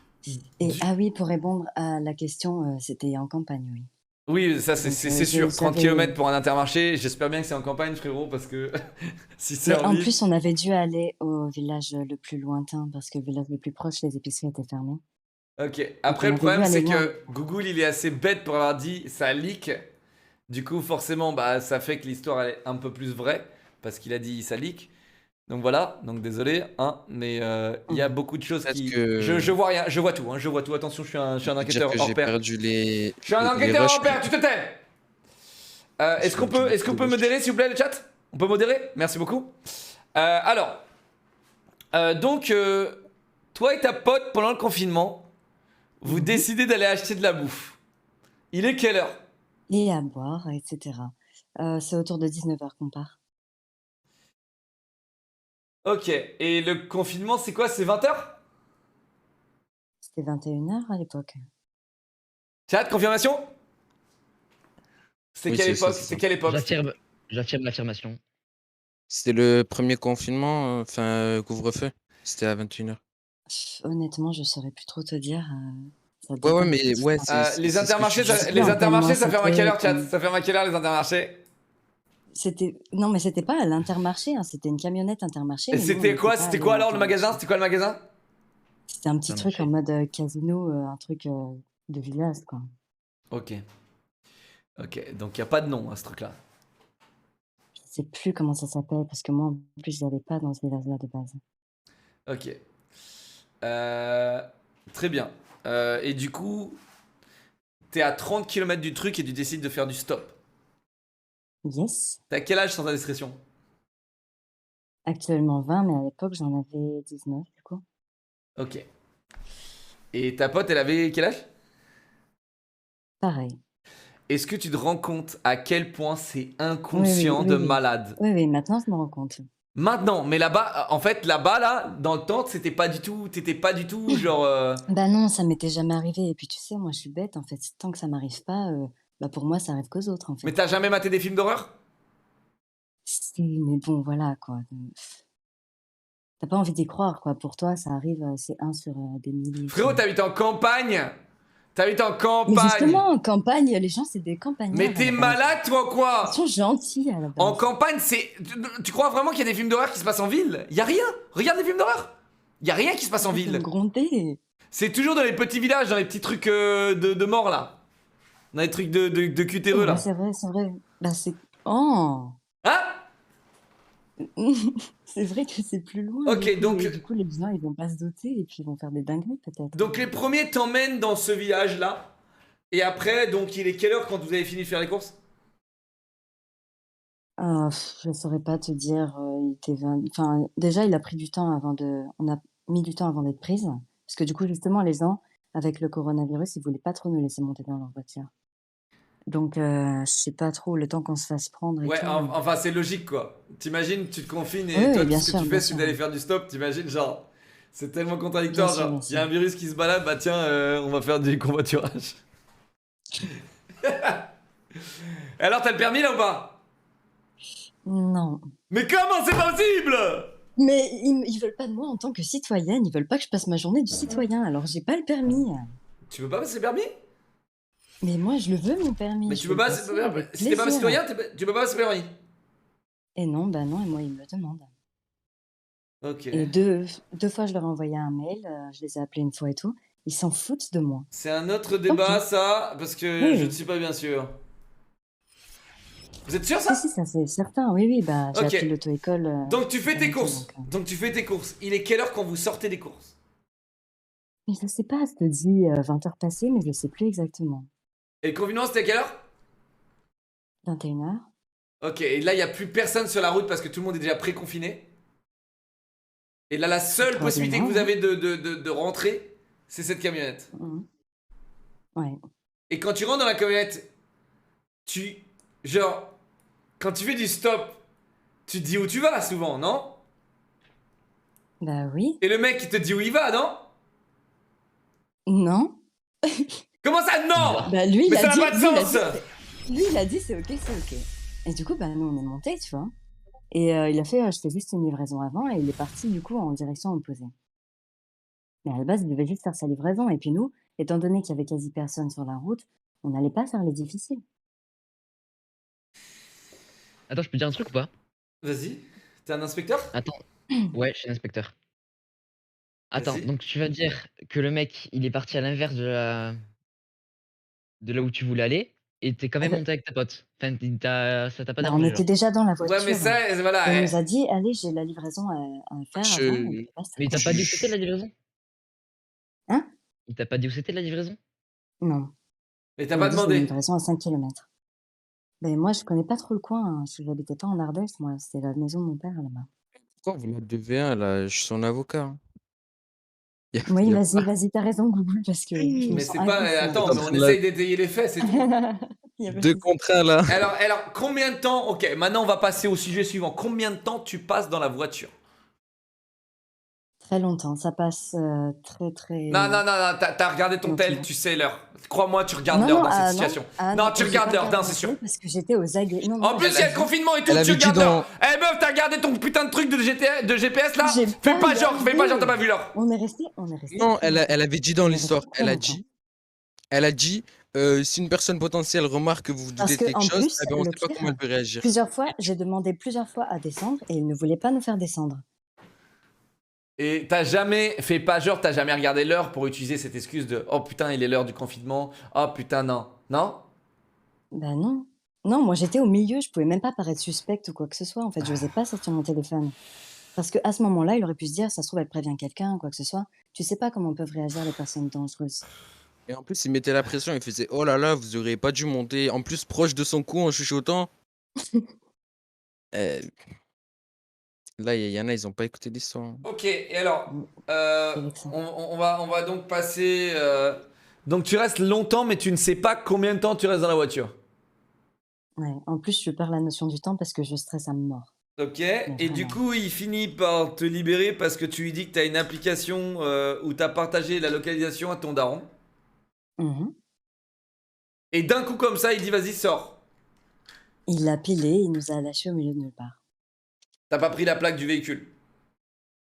Et ah oui, pour répondre à la question, c'était en campagne, oui. Oui, ça Donc, c'est sûr. 30 j'avais- km pour un Intermarché. J'espère bien que c'est en campagne, frérot, parce que si c'est Mais en en ville... plus, on avait dû aller au village le plus lointain parce que le village le plus proche, les épiceries étaient fermées. Ok. Après, on le avait problème, dû aller c'est loin. que Google, il est assez bête pour avoir dit ça leak. Du coup, forcément, bah, ça fait que l'histoire elle est un peu plus vraie. Parce qu'il a dit ça leak. Donc voilà. Donc désolé. Hein, mais il y a beaucoup de choses Peut-être qui. que Je vois rien. Je vois tout. Hein, je vois tout. Attention, je suis un dire enquêteur que hors j'ai pair. perdu les Je suis un les enquêteur rushs. hors pair. Tu te tais. Est-ce qu'on peut rush. modérer, s'il vous plaît, le chat? On peut modérer? Merci beaucoup. Alors. Donc, toi et ta pote, pendant le confinement, vous décidez d'aller acheter de la bouffe. Il est quelle heure? Et à boire, etc. C'est autour de 19h qu'on part. Ok. Et le confinement, c'est quoi? C'est 20h? C'était 21h à l'époque. Chat, confirmation? C'était Oui, quelle c'est ça, époque? c'est C'était ça. quelle époque? J'affirme l'affirmation. C'était le premier confinement, couvre-feu. C'était à 21h. Honnêtement, je saurais plus trop te dire. Ça Ouais, date ouais, un peu mais de ouais, ça. Les c'est ce que intermarchés, tu Je dis. sais les plus en quel intermarchés, mois ça ferme à quelle heure, c'était. chat? Ça ferme à quelle heure, les intermarchés? Non, mais c'était pas à l'Intermarché, hein, c'était une camionnette Intermarché. Et Mais nous, on c'était n'était quoi? pas C'était allés quoi à alors le magasin? l'Intermarché. C'était quoi le magasin? C'était un petit truc en Intermarché. mode casino, un truc de village, quoi. Ok. Ok. Donc il y a pas de nom à ce truc-là. Je sais plus comment ça s'appelle parce que moi, en plus, j'allais pas dans ce village-là de base. Ok. Très bien. Et du coup, t'es à 30 km du truc et tu décides de faire du stop. Yes. T'as quel âge sans indiscrétion? Actuellement 20, mais à l'époque, j'en avais 19, du coup. Ok. Et ta pote, elle avait quel âge? Pareil. Est-ce que tu te rends compte à quel point c'est Oui, inconscient de malade? Oui, maintenant, je me rends compte. Maintenant, mais là-bas, en fait, là-bas, là, dans le temps, t'étais pas du tout, genre. Bah non, ça m'était jamais arrivé. Et puis, tu sais, moi, je suis bête, en fait. Tant que ça m'arrive pas, bah pour moi, ça arrive qu'aux autres, en Mais fait. t'as jamais maté des films d'horreur? Si, mais bon, voilà, quoi. T'as pas envie d'y croire, quoi. Pour toi, ça arrive, c'est 1 sur des milliers. Frérot, t'habites en campagne! T'habites en Mais campagne! justement, en campagne, les gens, c'est des campagnards. Mais à t'es la base. malade, toi, Ils quoi? sont gentils à la base. En campagne, c'est. Tu crois vraiment qu'il y a des films d'horreur qui se passent en ville? Y a rien! Regarde les films d'horreur! Y a rien qui se passe en Arrête de me ville! gronder. C'est toujours dans les petits villages, dans les petits trucs de mort là. Dans les trucs de cutéreux là. Ouais, c'est vrai, c'est vrai. Bah, c'est. Oh! Hein? C'est vrai que c'est plus loin. Ok, du coup, donc- et du coup, les gens, ils vont pas se doter et puis ils vont faire des dingueries, peut-être. Donc les premiers t'emmènent dans ce village là. Et après, donc il est quelle heure quand vous avez fini de faire les courses? Je saurais pas te dire, il était 20 enfin, déjà, il a pris du temps avant de on a mis du temps avant d'être prises. Parce que du coup, justement, les gens, avec le coronavirus, ils voulaient pas trop nous laisser monter dans leur voiture. Donc, je sais pas trop, le temps qu'on se fasse prendre et Ouais, tout. enfin c'est logique quoi. T'imagines, tu te confines et Oui, toi oui, bien tout ce que sûr, tu bien fais c'est sûr. d'aller faire du stop, t'imagines genre. C'est tellement contradictoire, Bien sûr, genre, bien il y a un sûr. virus qui se balade, bah tiens, on va faire du covoiturage. Alors t'as le permis là ou pas? Non. Mais comment c'est possible? Mais ils veulent pas de moi en tant que citoyenne, ils veulent pas que je passe ma journée du citoyen, alors j'ai pas le permis. Tu veux pas passer le permis? Mais moi, je le veux, mon permis. Mais je tu veux peux le pas, passer avec si t'es pas plaisir. citoyen, tu peux pas passer le permis. Et non, bah non, et moi, ils me le demandent. Ok. Et deux fois, je leur ai envoyé un mail, je les ai appelés une fois et tout. Ils s'en foutent de moi. C'est un autre débat, pis. ça, parce que Oui. je ne suis pas bien sûr. Vous êtes sûr, Si, ça? si, ça c'est certain, oui, oui, bah j'ai Ok. appris l'auto-école. Donc tu fais cet tes après-midi, courses. Donc tu fais tes courses. Il est quelle heure quand vous sortez des courses? Mais je sais pas, je te dis 20h passées, mais je sais plus exactement. Et le confinement, c'était à quelle heure? 21h. Ok, et là, il n'y a plus personne sur la route parce que tout le monde est déjà pré-confiné. Et là, la seule possibilité que vous avez de rentrer, c'est cette camionnette. Ouais. Et quand tu rentres dans la camionnette, genre, quand tu fais du stop, tu te dis où tu vas souvent, non? Bah oui. Et le mec, il te dit où il va, non? Non. Comment ça, non? Bah lui, il Mais a ça n'a dit. pas de lui, il a sens! Lui, il a dit c'est ok, c'est ok. Et du coup, bah nous, on est montés, tu vois. Et il a fait je fais juste une livraison avant et il est parti du coup en direction opposée. Mais à la base, il devait juste faire sa livraison. Et puis nous, étant donné qu'il y avait quasi personne sur la route, on n'allait pas faire les difficiles. Attends, je peux dire un truc ou pas? Vas-y. T'es un inspecteur? Attends. Ouais, je suis l'inspecteur. Attends, Vas-y. donc tu vas dire que le mec, il est parti à l'inverse de là où tu voulais aller et tu es quand même bah, monté avec ta pote. Enfin, ça t'a pas bah, on dérangé, était genre. déjà dans la Ouais, mais voiture. ça, voilà. Et il nous a dit, allez, j'ai la livraison à faire avant. Et Je, puis basta. Mais il t'a pas dit où c'était la livraison? Hein? Il t'a pas dit où c'était la livraison? Non. Mais t'as Il m'a pas dit, c'est une demandé. livraison à 5 km. Mais moi, je connais pas trop le coin. Hein. Je n'habitais pas en Ardèche, moi. C'était la maison de mon père là-bas. pourquoi vous la devez un là? Je suis son avocat. Hein. Oui, Y a vas-y, vas-y, t'as raison, Google, parce que je me Mais sens c'est pas. impuissante. Attends, mais on essaye d'étayer les faits, c'est tout. Il y avait Deux pas- contre un là. Alors, combien de temps. Ok, maintenant on va passer au sujet suivant. Combien de temps tu passes dans la voiture? Très longtemps. Ça passe très, très. Non, t'as regardé ton tel, longtemps. tu sais l'heure. Crois-moi, tu regardes l'heure dans cette situation. Non, tu j'ai regardes pas l'heure, non, regardé c'est sûr. Parce que j'étais aux aguets. Non, En non, plus, il y a le j'ai- confinement et tout, Elle tu avait dit regardes l'heure. dans- Eh meuf, t'as regardé ton putain de truc de GPS là? J'ai Fais pas pas genre, t'as pas vu l'heure. On est resté. Non, très elle longtemps. avait dit dans On est resté l'histoire, très longtemps. elle a dit, si une personne potentielle remarque que vous vous Parce doutez de que, en quelque chose, plus, eh ben, on le sait pas pire, comment elle peut réagir. j'ai demandé plusieurs fois à descendre et il ne voulait pas nous faire descendre. Et t'as jamais fait pas genre, t'as jamais regardé l'heure pour utiliser cette excuse de oh putain, il est l'heure du confinement. Oh putain, non. Non? Ben non. Non, moi j'étais au milieu, je pouvais même pas paraître suspecte ou quoi que ce soit. En fait, je n'osais pas sortir mon téléphone. Parce qu'à ce moment-là, il aurait pu se dire, ça se trouve, elle prévient quelqu'un, quoi que ce soit. Tu sais pas comment peuvent réagir les personnes dangereuses. Et en plus, il mettait la pression, il faisait oh là là, vous auriez pas dû monter. En plus, proche de son cou en chuchotant. Euh, Là, il y en a, ils ont pas écouté l'histoire. Hein. Ok, et alors, C'est vexant. on va donc passer. Donc tu restes longtemps, mais tu ne sais pas combien de temps tu restes dans la voiture. Ouais. En plus, je perds la notion du temps parce que je stresse à mort. Ok, et du vraiment. coup, il finit par te libérer parce que tu lui dis que t'as une application où t'as partagé la localisation à ton daron. Mhm. Et d'un coup, comme ça, il dit vas-y, sors. Il l'a pilé, il nous a lâchés au milieu de nulle part. T'as pas pris la plaque du véhicule.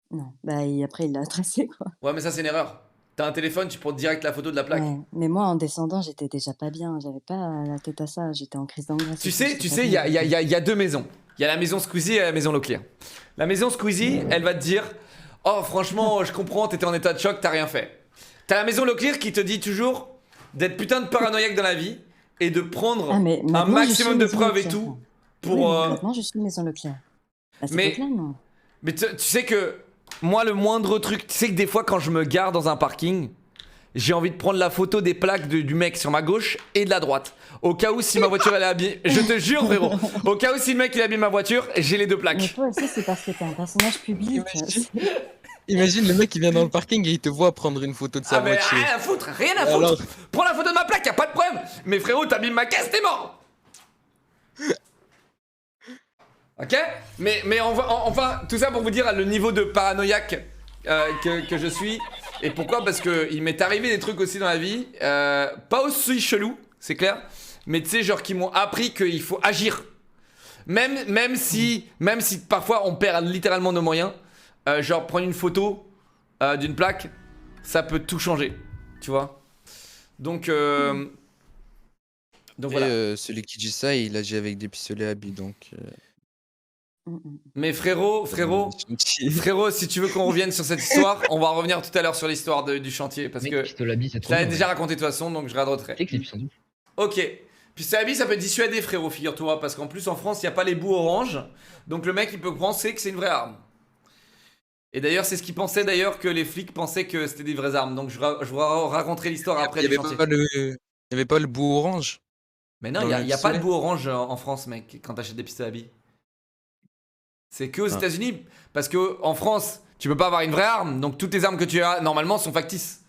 Non, bah après il l'a tracé quoi. Ouais, mais ça, c'est une erreur. T'as un téléphone, tu prends direct la photo de la plaque. Ouais. Mais moi en descendant, j'étais déjà pas bien, j'avais pas la tête à ça, j'étais en crise d'angoisse. Tu et tout, sais, j'étais pas bien. il y a deux maisons. Il y a la maison Squeezie et la maison Leclerc. La maison Squeezie, elle va te dire oh, franchement, je comprends, t'étais en état de choc, t'as rien fait. T'as la maison Leclerc qui te dit toujours d'être putain de paranoïaque dans la vie et de prendre Ah, mais un maintenant, je maximum suis de maison preuves et Leclerc. tout Oui, pour. mais maintenant je suis maison Leclerc. À cette mais- époque-là, non. Mais tu sais que moi, le moindre truc, tu sais que des fois, quand je me gare dans un parking, j'ai envie de prendre la photo des plaques du mec sur ma gauche et de la droite. Au cas où, si ma voiture elle est abîmée. Je te jure, frérot. Au cas où, si le mec il abîme ma voiture, j'ai les deux Mais plaques. toi aussi, c'est parce que t'es un personnage public. Imagine le mec, il vient dans le parking et il te voit prendre une photo de sa Ah, mais voiture. rien à foutre, rien à foutre. Alors- Prends la photo de ma plaque, y a pas de problème. Mais frérot, t'abîmes ma caisse, t'es mort. Ok, mais enfin, tout ça pour vous dire le niveau de paranoïaque que je suis. Et pourquoi? Parce que il m'est arrivé des trucs aussi dans la vie, pas aussi chelou, c'est clair, mais tu sais, genre qui m'ont appris qu'il faut agir. Même si parfois on perd littéralement nos moyens, genre prendre une photo d'une plaque, ça peut tout changer, tu vois. Donc Et, voilà. celui qui dit ça, il agit avec des pistolets à billes, donc. Mais frérot, si tu veux qu'on revienne sur cette histoire, on va revenir tout à l'heure sur l'histoire du chantier parce Mec, que Pistolabi, c'est je trop l'avais bien, déjà ouais. raconté de toute façon, donc je radoterai. Tu sais que c'est puissant. Ok. Puis ça peut dissuader, frérot, figure-toi, parce qu'en plus en France, il n'y a pas les bouts orange, donc le mec il peut penser que c'est une vraie arme. Et d'ailleurs, c'est ce qu'il pensait d'ailleurs que les flics pensaient que c'était des vraies armes, donc je vous raconterai l'histoire après Il du y avait chantier. il y avait pas le bout orange. Mais non, dans il le n'y a pas de pistolet. bout orange en France, mec, quand t'achètes des pistolets à billes. C'est que aux Ah. États-Unis, parce que en France, tu peux pas avoir une vraie arme, donc toutes les armes que tu as normalement sont factices.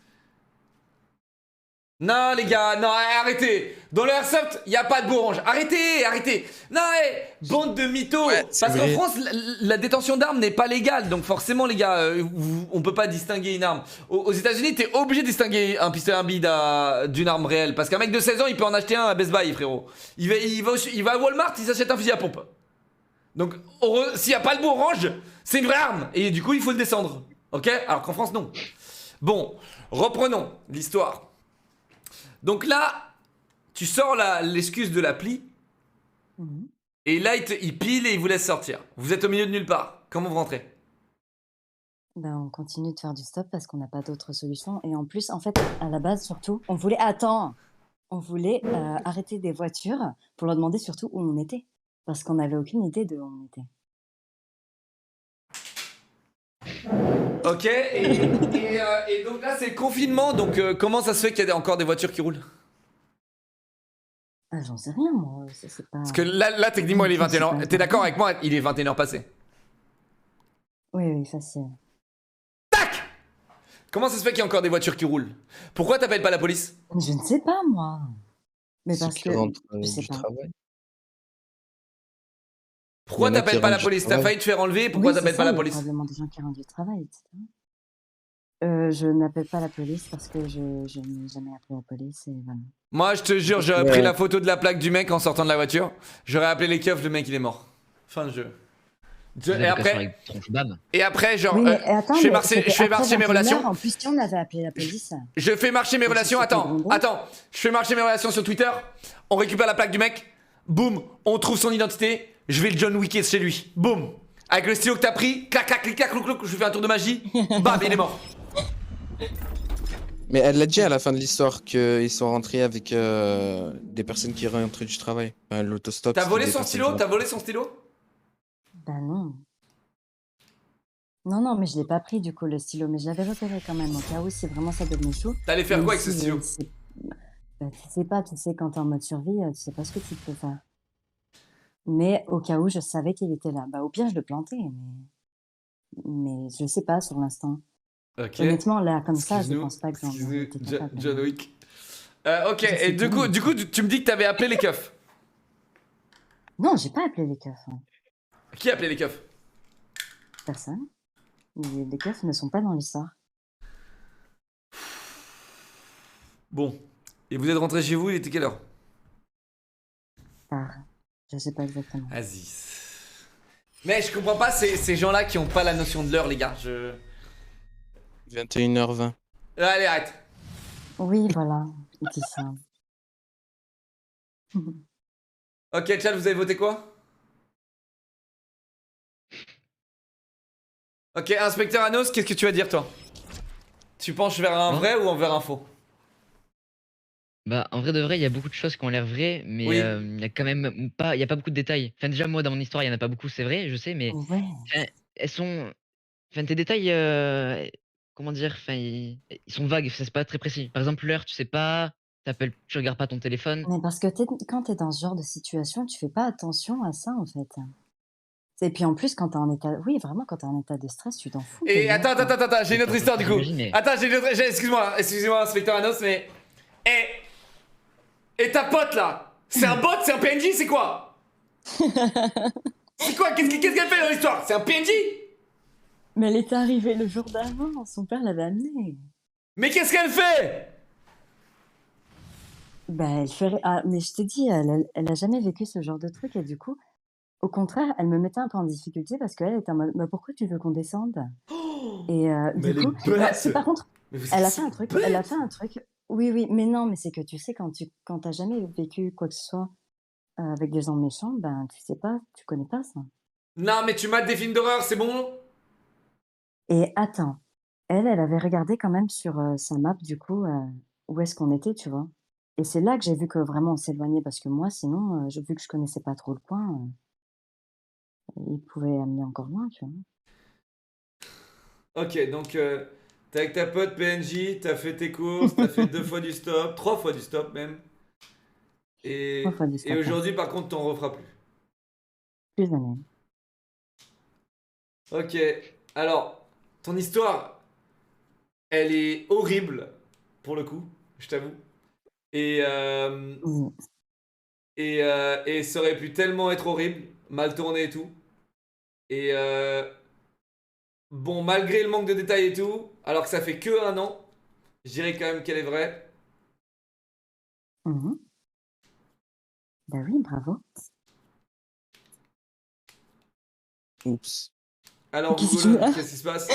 Non les gars, non, arrêtez. Dans le airsoft, il y a pas de bout orange. Arrêtez. Non, bande de mythos. Ouais, c'est Parce qu'en vrai. France, la détention d'armes n'est pas légale, donc forcément les gars, on peut pas distinguer une arme. Aux États-Unis, t'es obligé de distinguer un pistolet à billes d'une arme réelle, parce qu'un mec de 16 ans, il peut en acheter un à Best Buy, frérot. Il va à Walmart, il s'achète un fusil à pompe. Donc, s'il n'y a pas le bout orange, c'est une vraie arme. Et du coup, il faut le descendre. Ok? Alors qu'en France, non. Bon, reprenons l'histoire. Donc là, tu sors l'excuse de l'appli, Mhm. et là, il pile et il vous laisse sortir. Vous êtes au milieu de nulle part. Comment vous rentrez? Ben, on continue de faire du stop parce qu'on n'a pas d'autre solution. Et en plus, en fait, à la base, surtout, on voulait... Attends! On voulait arrêter des voitures pour leur demander surtout où on était. Parce qu'on n'avait aucune idée de où on était. Ok, et donc là, c'est le confinement. Donc comment ça se fait qu'il y a encore des voitures qui roulent? Ah, j'en sais rien, moi. C'est pas... Parce que là techniquement, il est C'est 21h. pas T'es d'accord avec moi? Il est 21h passé. Oui, oui, facile. Tac! Comment ça se fait qu'il y a encore des voitures qui roulent? Pourquoi t'appelles pas la police? Je ne sais pas, moi. Mais Ceux parce qui que... rentrent Je sais du pas. travail. Pourquoi Il y en a qui t'appelles pas la rentrent du police? T'as travail. failli te faire enlever, pourquoi Oui, c'est t'appelles pas ça, la il y a police? probablement des gens qui rendent du travail, etc. Je n'appelle pas la police parce que je n'ai jamais appelé la police et voilà. Moi, je te jure, j'aurais pris la photo de la plaque du mec en sortant de la voiture. J'aurais appelé les keufs, le mec il est mort. Fin de jeu. Vous avez Et l'occasion après, avec tronche bam. et après, genre, Oui, mais attends, je fais mais marcher, c'était je fais après marcher mes 21h. relations. En plus, si on avait appelé la police... Je fais marcher mes Parce que relations. c'était Attends, bonbon. attends. Je fais marcher mes relations sur Twitter. On récupère la plaque du mec. Boum. On trouve son identité. Je vais le John Wick chez lui. Boum. Avec le stylo que t'as pris. Clac, clac, clic, clac, clouc, clouc. Je lui fais un tour de magie. Bam, il est mort. Mais elle l'a dit à la fin de l'histoire qu'ils sont rentrés avec des personnes qui rentrent du travail. Enfin, l'autostop. T'as c'était volé des son personnes stylo? qui T'as volé son stylo? Bah non. Non, non, mais je l'ai pas pris du coup le stylo, mais je l'avais repéré quand même au cas où si vraiment ça devenait chaud. T'allais faire Même quoi avec ce si, stylo? bah, tu sais pas, tu sais, quand t'es en mode survie, tu sais pas ce que tu peux faire. Mais au cas où je savais qu'il était là, bah au pire je le plantais, mais je sais pas sur l'instant. Ok. Honnêtement, là, comme ça, je Excuse-nous. pense pas que j'en Excuse-nous, étais capable. John Wick. Ok, Je sais et du pas. coup, tu me dis que t'avais appelé les keufs. Non, j'ai pas appelé les keufs. Hein. Qui a appelé les keufs? Personne. Les keufs ne sont pas dans l'histoire. Bon. Et vous êtes rentré chez vous, il était quelle heure? Tard. Je sais pas exactement. Vas-y. Mais je comprends pas ces gens-là qui ont pas la notion de l'heure, les gars. 21h20. Allez, arrête. Oui, voilà. Il dit ça. Ok, chat, vous avez voté quoi? Ok, inspecteur Anos, qu'est-ce que tu vas dire, toi? Tu penches vers un Hein? vrai ou vers un faux? Bah, en vrai de vrai, il y a beaucoup de choses qui ont l'air vraies, mais Oui. il y a quand même pas, il y a pas beaucoup de détails. Enfin, déjà, moi, dans mon histoire, il y en a pas beaucoup, c'est vrai, je sais, mais Ouais. enfin, elles sont, enfin, tes détails, comment dire, enfin, ils sont vagues, c'est pas très précis. Par exemple, l'heure, tu sais pas, tu regardes pas ton téléphone. Mais parce que quand t'es dans ce genre de situation, tu fais pas attention à ça, en fait. Et puis en plus, quand t'es en état... Oui, vraiment, quand t'es en état de stress, tu t'en fous. Et quasiment, attends, quoi. j'ai une autre histoire, du coup. J'imagine, mais- Attends, j'ai une autre... Excuse-moi, inspecteur Anos, mais... Et ta pote, là? C'est un bot, c'est un PNJ, c'est quoi? C'est quoi? Qu'est-ce qu'elle fait dans l'histoire? C'est un PNJ? Mais elle était arrivée le jour d'avant, son père l'avait amenée. Mais qu'est-ce qu'elle fait? Bah, elle ferait... Ah, mais je t'ai dit, elle a jamais vécu ce genre de truc, et du coup, au contraire, elle me mettait un peu en difficulté parce qu'elle était en mode, bah, pourquoi tu veux qu'on descende? Et Mais du elle coup, est bête. si par contre, Mais vous elle a êtes fait un truc, bête. elle a fait un truc. Oui, oui, mais non, mais c'est que tu sais, quand t'as jamais vécu quoi que ce soit avec des gens méchants, ben, tu sais pas, tu connais pas ça. Non, mais tu mates des films d'horreur, c'est bon? Et attends, elle avait regardé quand même sur sa map, du coup, où est-ce qu'on était, tu vois. Et c'est là que j'ai vu que vraiment on s'éloignait, parce que moi, sinon, vu que je connaissais pas trop le coin, il pouvait amener encore loin, tu vois. Ok, donc t'es avec ta pote PNJ, t'as fait tes courses, t'as fait 2 fois du stop, 3 fois du stop même. Et, 3 fois du stop, et ouais. aujourd'hui, par contre, t'en referas plus. Plus jamais. Ok, alors, ton histoire, elle est horrible, pour le coup, je t'avoue. Et, Oui. et ça aurait pu tellement être horrible, mal tourné et tout. Et bon, malgré le manque de détails et tout, alors que ça fait que 1 an, je dirais quand même qu'elle est vraie. Mhm. Bah oui, bravo. Oups. Alors, Qu'est-ce Google, qu'il y a? qu'est-ce qui se passe?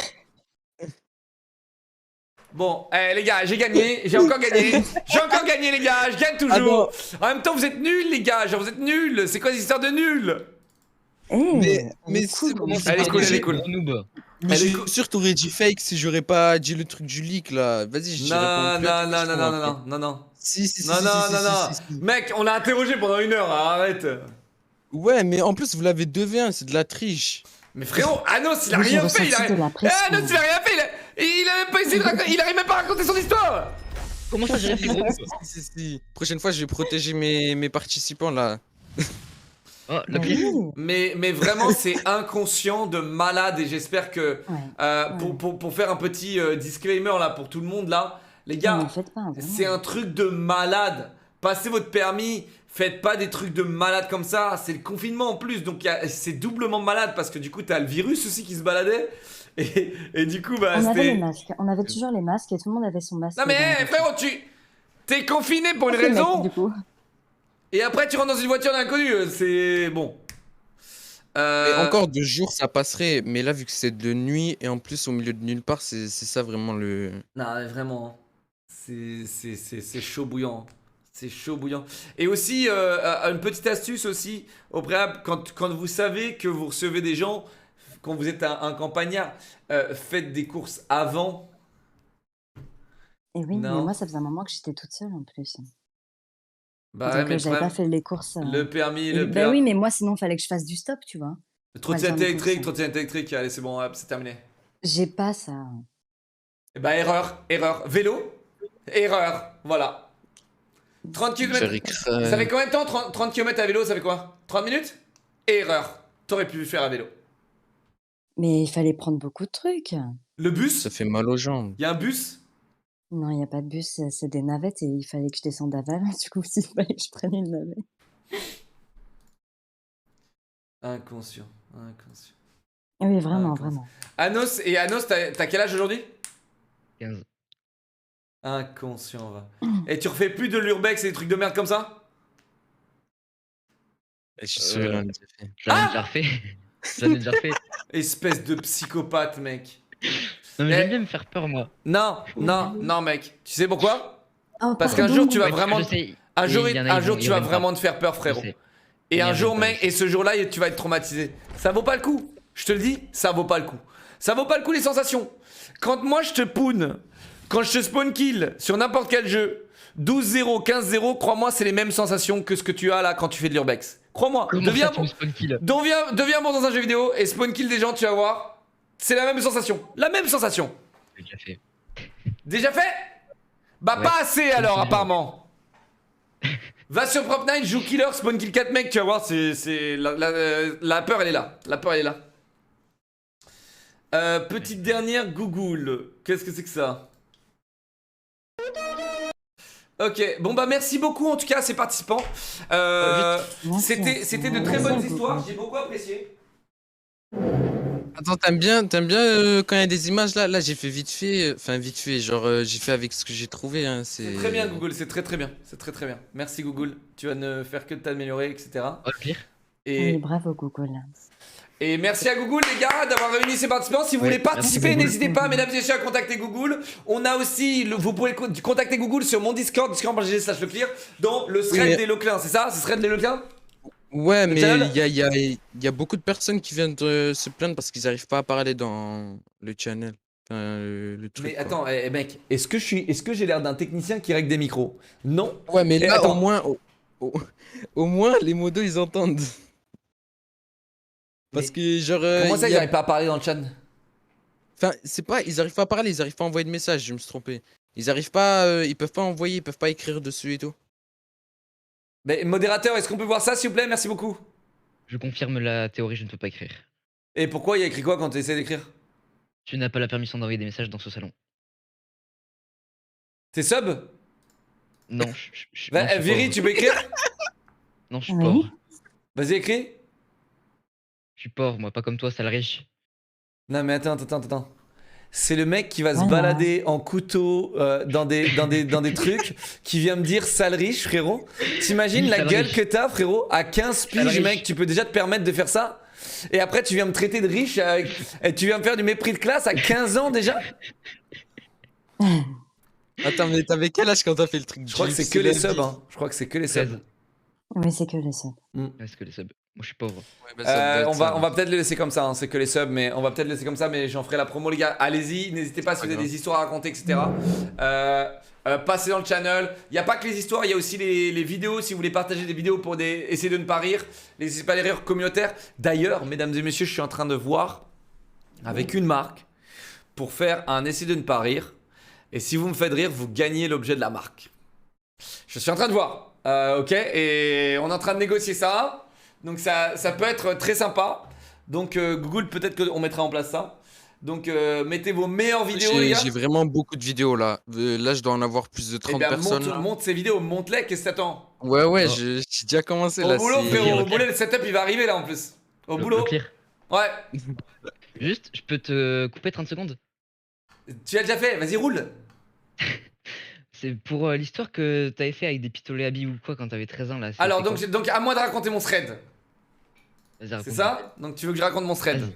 Bon, les gars, j'ai gagné, j'ai encore gagné. J'ai encore gagné, les gars, je gagne toujours. En même temps, vous êtes nuls, les gars, genre vous êtes nuls. C'est quoi cette histoire de nuls? Mais c'est Comment ça, Elle est cool, elle est c'est cool. gros noob. Mais je suis sûr t'aurais dit fake si j'aurais pas dit le truc du leak là. Vas-y, je Non, réponds plus à tes non, non, questions, non, après. non, non, non. Si, Non, non, non, non. si. Mec, on l'a interrogé pendant 1 heure, hein, arrête. Ouais, mais en plus vous l'avez 2v1, c'est de la triche. Mais frérot, Anos, il a Moi, j'ai rien fait, il a ressenti de la pression. Anos, il a rien fait, il a même pas essayé de raconter, il arrive même pas à raconter son histoire. Comment ça, j'ai fait gros noob? Si. Prochaine fois, je vais protéger mes participants là. Oh, la Bah pire. oui. Mais vraiment, c'est inconscient de malade et j'espère que Ouais. pour faire un petit disclaimer là pour tout le monde là, les Non, gars, mais faites pas, vraiment. c'est un truc de malade. Passez votre permis, faites pas des trucs de malade comme ça. C'est le confinement en plus, donc c'est doublement malade parce que du coup t'as le virus aussi qui se baladait et du coup bah On avait les c'était. masques, on avait toujours les masques et tout le monde avait son masque. Non mais dans la hey, voiture. frérot, t'es confiné pour une C'est le mec, raison du coup. et après tu rentres dans une voiture d'inconnu. C'est bon. Et encore 2 jours, ça passerait. Mais là, vu que c'est de nuit et en plus au milieu de nulle part, c'est ça vraiment le. Non, mais vraiment, c'est chaud bouillant. C'est chaud bouillant. Et aussi, une petite astuce aussi, au préalable, quand vous savez que vous recevez des gens, quand vous êtes un campagnard, faites des courses avant. Et oui, mais Non. moi, ça faisait un moment que j'étais toute seule en plus. Bah Donc, ouais, mais le j'avais pas problème, fait les courses. le permis, Et- le bah permis. oui, mais moi, sinon, fallait que je fasse du stop, tu vois. Trottinette Ouais, électrique, ça. trottinette électrique, allez, c'est bon, hop, c'est terminé. J'ai pas ça. Et bah, erreur. Vélo, erreur, voilà. 30 km. Ça fait combien de temps 30 km à vélo, ça fait quoi 30 minutes? Erreur. T'aurais pu faire à vélo. Mais il fallait prendre beaucoup de trucs. Le bus? Ça fait mal aux jambes. Il y a un bus? Non, il n'y a pas de bus, c'est des navettes et il fallait que je descende à Valence. Du coup, il fallait que je prenne une navette. Inconscient. Oui, vraiment, Ah, comment vraiment. Anos, t'as quel âge aujourd'hui? 15. Inconscient, va. Et tu refais plus de l'urbex et des trucs de merde comme ça? Je suis sûr, il en a déjà fait. J'en ai déjà refait. J'en ai déjà refait. Espèce de psychopathe, mec. Non, mais Eh. j'aime bien me faire peur, moi. Non, mec. Tu sais pourquoi? Oh, Parce qu'un pardon. jour, tu vas Ouais, vraiment. je sais. Un jour, Il y en a, un ils jour vont- tu ils vas vont vraiment te faire peur, Je frérot. sais. Et Il un y jour, en a mec, pas. et ce jour-là, tu vas être traumatisé. Ça vaut pas le coup. Je te le dis, ça vaut pas le coup. Ça vaut pas le coup, les sensations. Quand moi, je te poune, quand je te spawn kill sur n'importe quel jeu, 12-0, 15-0, crois-moi, c'est les mêmes sensations que ce que tu as là quand tu fais de l'urbex. Crois-moi, Comment deviens ça, tu me spawn kill? deviens bon dans un jeu vidéo et spawn kill des gens, tu vas voir. C'est la même sensation. La même sensation. J'ai déjà fait. Déjà fait? Bah Ouais. pas assez alors, Continue. apparemment. Va sur Prop 9, joue killer, spawn kill 4 mecs, tu vas voir, la peur elle est là. La peur elle est là. Petite dernière, Google. Qu'est-ce que c'est que ça? Ok, bon bah merci beaucoup en tout cas à ces participants. Merci, C'était de merci. très bonnes Merci histoires, beaucoup. j'ai beaucoup apprécié. Attends, t'aimes bien quand il y a des images là? Là, j'ai fait vite fait. Enfin, vite fait. Genre, j'ai fait avec ce que j'ai trouvé. Hein, C'est très bien Google, c'est très bien. C'est très bien. Merci Google, tu vas ne faire que de t'améliorer, etc. Oh, le pire. Oui, Et, bravo, Google. et merci à Google les gars d'avoir réuni ces participants. Si vous Ouais, voulez participer, merci, Google. n'hésitez pas mesdames et messieurs à contacter Google. On a aussi, vous pouvez contacter Google sur mon Discord, discord.gg/leclear, dans le thread mais- des Leclins, c'est ça? C'est thread des Leclins? Ouais, mais channel il y a beaucoup de personnes qui viennent de se plaindre parce qu'ils arrivent pas à parler dans le channel. Enfin, le truc. Mais quoi. attends, mec, est-ce que j'ai l'air d'un technicien qui règle des micros? Non. Ouais, mais Et là, attends. au moins, les modos ils entendent. Parce Mais que, genre. Comment ça, il ils y a- n'arrivent pas à parler dans le chat? Enfin, c'est pas, ils arrivent pas à parler, ils arrivent pas à envoyer de messages, je me suis trompé. Ils arrivent pas, ils peuvent pas envoyer, ils peuvent pas écrire dessus et tout. Mais modérateur, est-ce qu'on peut voir ça s'il vous plaît? Merci beaucoup. Je confirme la théorie, je ne peux pas écrire. Et pourquoi il y a écrit quoi quand tu essaies d'écrire? Tu n'as pas la permission d'envoyer des messages dans ce salon. T'es sub? Non, je Bah, Viri, tu peux écrire? Non, je suis Oui. pauvre. Vas-y, écris. Je suis pauvre, moi, pas comme toi, sale riche. Non, mais attends. C'est le mec qui va se Voilà. balader en couteau dans des trucs qui vient me dire sale riche, frérot. T'imagines Oui, la sale gueule riche. que t'as, frérot? À 15 Sale piges, riche. mec, tu peux déjà te permettre de faire ça? Et après, tu viens me traiter de riche et tu viens me faire du mépris de classe à 15 ans déjà? Attends, mais t'avais quel âge quand t'as fait le truc Je crois que Jeep, c'est que les la subs, vie. hein. Je crois que c'est que les subs. 13. Mais c'est que les seuls. Est-ce que les subs? Moi je suis pauvre. Ouais, bah, ça doit être On ça, va, on va peut-être le laisser comme ça, hein, c'est que les subs, mais on va peut-être le laisser comme ça, mais j'en ferai la promo, les gars. Allez-y, n'hésitez pas si pas vous avez grave. des histoires à raconter, etc. Passez dans le channel. Il n'y a pas que les histoires, il y a aussi les vidéos. Si vous voulez partager des vidéos pour essayer de ne pas rire, n'hésitez pas à les rires communautaires. D'ailleurs, mesdames et messieurs, je suis en train de voir avec une marque pour faire un essai de ne pas rire. Et si vous me faites rire, vous gagnez l'objet de la marque. Je suis en train de voir. Ok, et on est en train de négocier ça. Donc ça peut être très sympa. Donc Google, peut-être qu'on mettra en place ça. Donc mettez vos meilleures vidéos, les gars. J'ai vraiment beaucoup de vidéos là. Là, je dois en avoir plus de Eh 30 bien, personnes. monte ces vidéos, monte-les, qu'est-ce que t'attends? Ouais, ouais, Oh. j'ai déjà commencé Au là. boulot, c'est- frérot, au Ok. boulot, le setup il va arriver là en plus. Au Le boulot. pire. Ouais. Juste, je peux te couper 30 secondes? Tu l'as déjà fait, vas-y, roule. C'est pour l'histoire que t'avais fait avec des pistolets à billes ou quoi quand t'avais 13 ans là. Alors, c'était donc, quoi? à moi de raconter mon thread. Vas-y, C'est raconte. ça? Donc, tu veux que je raconte mon thread? Vas-y.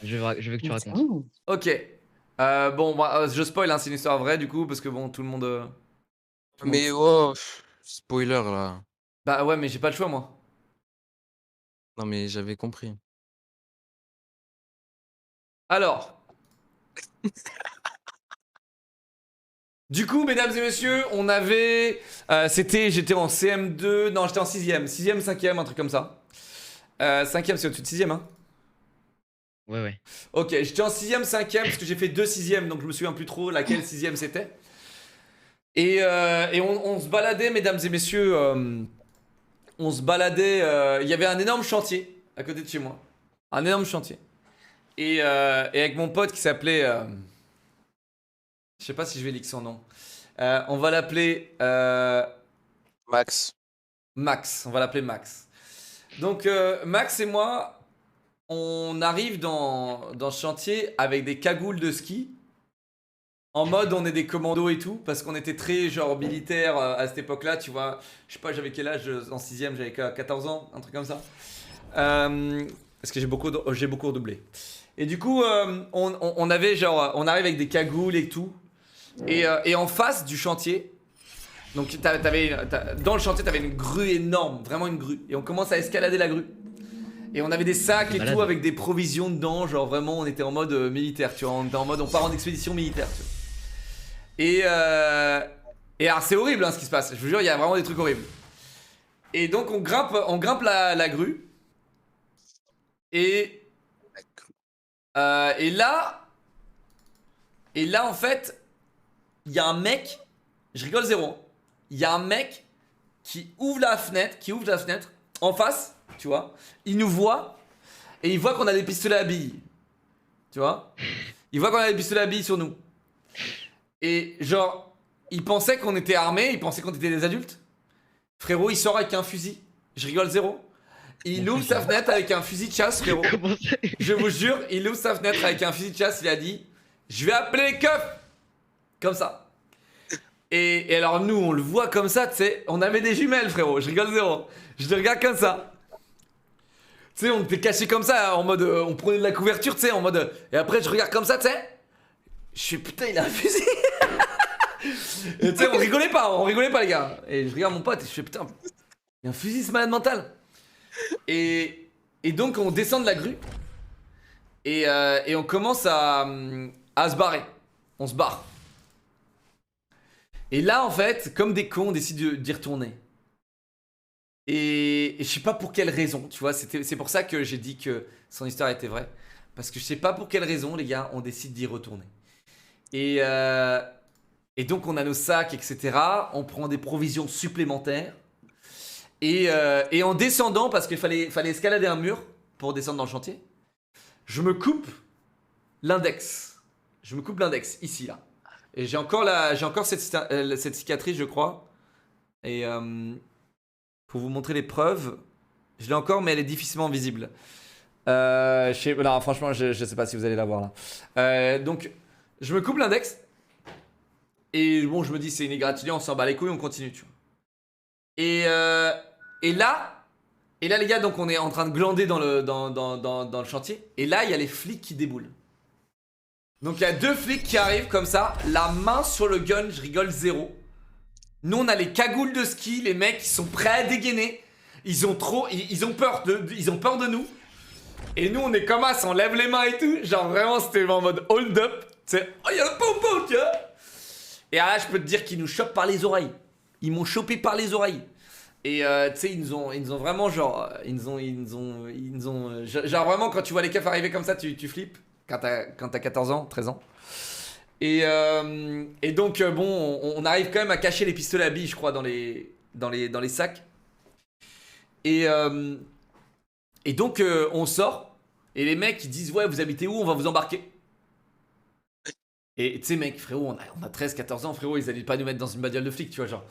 Je veux que tu racontes. Ouh. Ok. Bon, je spoil, hein, c'est une histoire vraie du coup, parce que bon, tout le monde. Tout le monde- Mais oh, spoiler là. Bah ouais, mais j'ai pas le choix, moi. Non, mais j'avais compris. Alors. Du coup, mesdames et messieurs, on avait. J'étais en CM2. Non, j'étais en 6ème. 6ème, 5ème, un truc comme ça. 5ème, c'est au-dessus de 6ème, hein. Ouais, ouais. Ok, j'étais en 6ème, 5ème, parce que j'ai fait 2 6ème, donc je me souviens plus trop laquelle 6ème c'était. Et on se baladait, mesdames et messieurs. On se baladait. Il y avait un énorme chantier à côté de chez moi. Un énorme chantier. Et avec mon pote qui s'appelait. Je sais pas si je vais lire son nom. On va l'appeler Max. Max. On va l'appeler Max. Donc, Max et moi. On arrive dans ce chantier avec des cagoules de ski. En mode on est des commandos et tout. Parce qu'on était très genre militaire à cette époque-là. Tu vois, je sais pas, j'avais quel âge en 6ème? J'avais 14 ans, un truc comme ça. Parce que j'ai beaucoup redoublé. Et du coup, on avait genre. On arrive avec des cagoules et tout. Et en face du chantier. Donc dans le chantier, t'avais une grue énorme. Vraiment une grue. Et on commence à escalader la grue. Et on avait des sacs et Malade. tout avec des provisions dedans, genre vraiment on était en mode militaire, tu vois, on était en mode on part en expédition militaire, tu vois. Et alors c'est horrible hein, ce qui se passe, je vous jure, il y a vraiment des trucs horribles. Et donc on grimpe la grue. Et là en fait, il y a un mec, je rigole zéro, il y a un mec qui ouvre la fenêtre en face. Tu vois, il nous voit et il voit qu'on a des pistolets à billes. Tu vois, il voit qu'on a des pistolets à billes sur nous. Et genre, il pensait qu'on était armés, il pensait qu'on était des adultes. Frérot, il sort avec un fusil. Je rigole zéro. Il ouvre sa fenêtre avec un fusil de chasse, frérot. Comment ça? Je vous jure, il ouvre sa fenêtre avec un fusil de chasse. Il a dit, je vais appeler les keufs. Comme ça. Et alors nous, on le voit comme ça, tu sais. On avait des jumelles, frérot. Je rigole zéro. Je le regarde comme ça. Tu sais, on était cachés comme ça, en mode. On prenait de la couverture, tu sais, en mode. Et après, je regarde comme ça, tu sais. Je suis putain, il a un fusil. Et tu sais, on rigolait pas, les gars. Et je regarde mon pote et je fais putain, il y a un fusil, ce malade mental. Et donc, on descend de la grue. Et on commence à se barrer. On se barre. Et là, en fait, comme des cons, on décide d'y retourner. Et je sais pas pour quelle raison, tu vois, c'est pour ça que j'ai dit que son histoire était vraie. Parce que je sais pas pour quelle raison, les gars, on décide d'y retourner. Et donc on a nos sacs, etc. On prend des provisions supplémentaires. Et en descendant, parce qu'il fallait escalader un mur pour descendre dans le chantier, je me coupe l'index. Je me coupe l'index, ici, là. Et j'ai encore cette cicatrice, je crois. Et pour vous montrer les preuves, je l'ai encore, mais elle est difficilement visible. Non, franchement, je sais pas si vous allez la voir là. Donc, je me coupe l'index. Et bon, je me dis, c'est une égratignure, on s'en bat les couilles, on continue, tu vois. Et là, les gars, donc on est en train de glander dans le chantier. Et là, il y a les flics qui déboulent. Donc il y a 2 flics qui arrivent comme ça, la main sur le gun, je rigole zéro. Nous on a les cagoules de ski, les mecs ils sont prêts à dégainer. Ils ont peur de nous. Et nous on est comme ça, on lève les mains et tout. Genre vraiment c'était en mode hold up. Tu sais, oh y'a le pompon tu vois. Et là je peux te dire qu'ils nous chopent par les oreilles. Ils m'ont chopé par les oreilles. Et tu sais ils nous ont vraiment genre genre vraiment quand tu vois les keufs arriver comme ça tu flippes. Quand t'as 14 ans, 13 ans. Et donc bon, on arrive quand même à cacher les pistolets à billes, je crois, dans les sacs. Et donc on sort. Et les mecs ils disent ouais vous habitez où, on va vous embarquer. Et tu sais mec frérot on a 13-14 ans frérot, ils allaient pas nous mettre dans une bagnole de flic tu vois genre.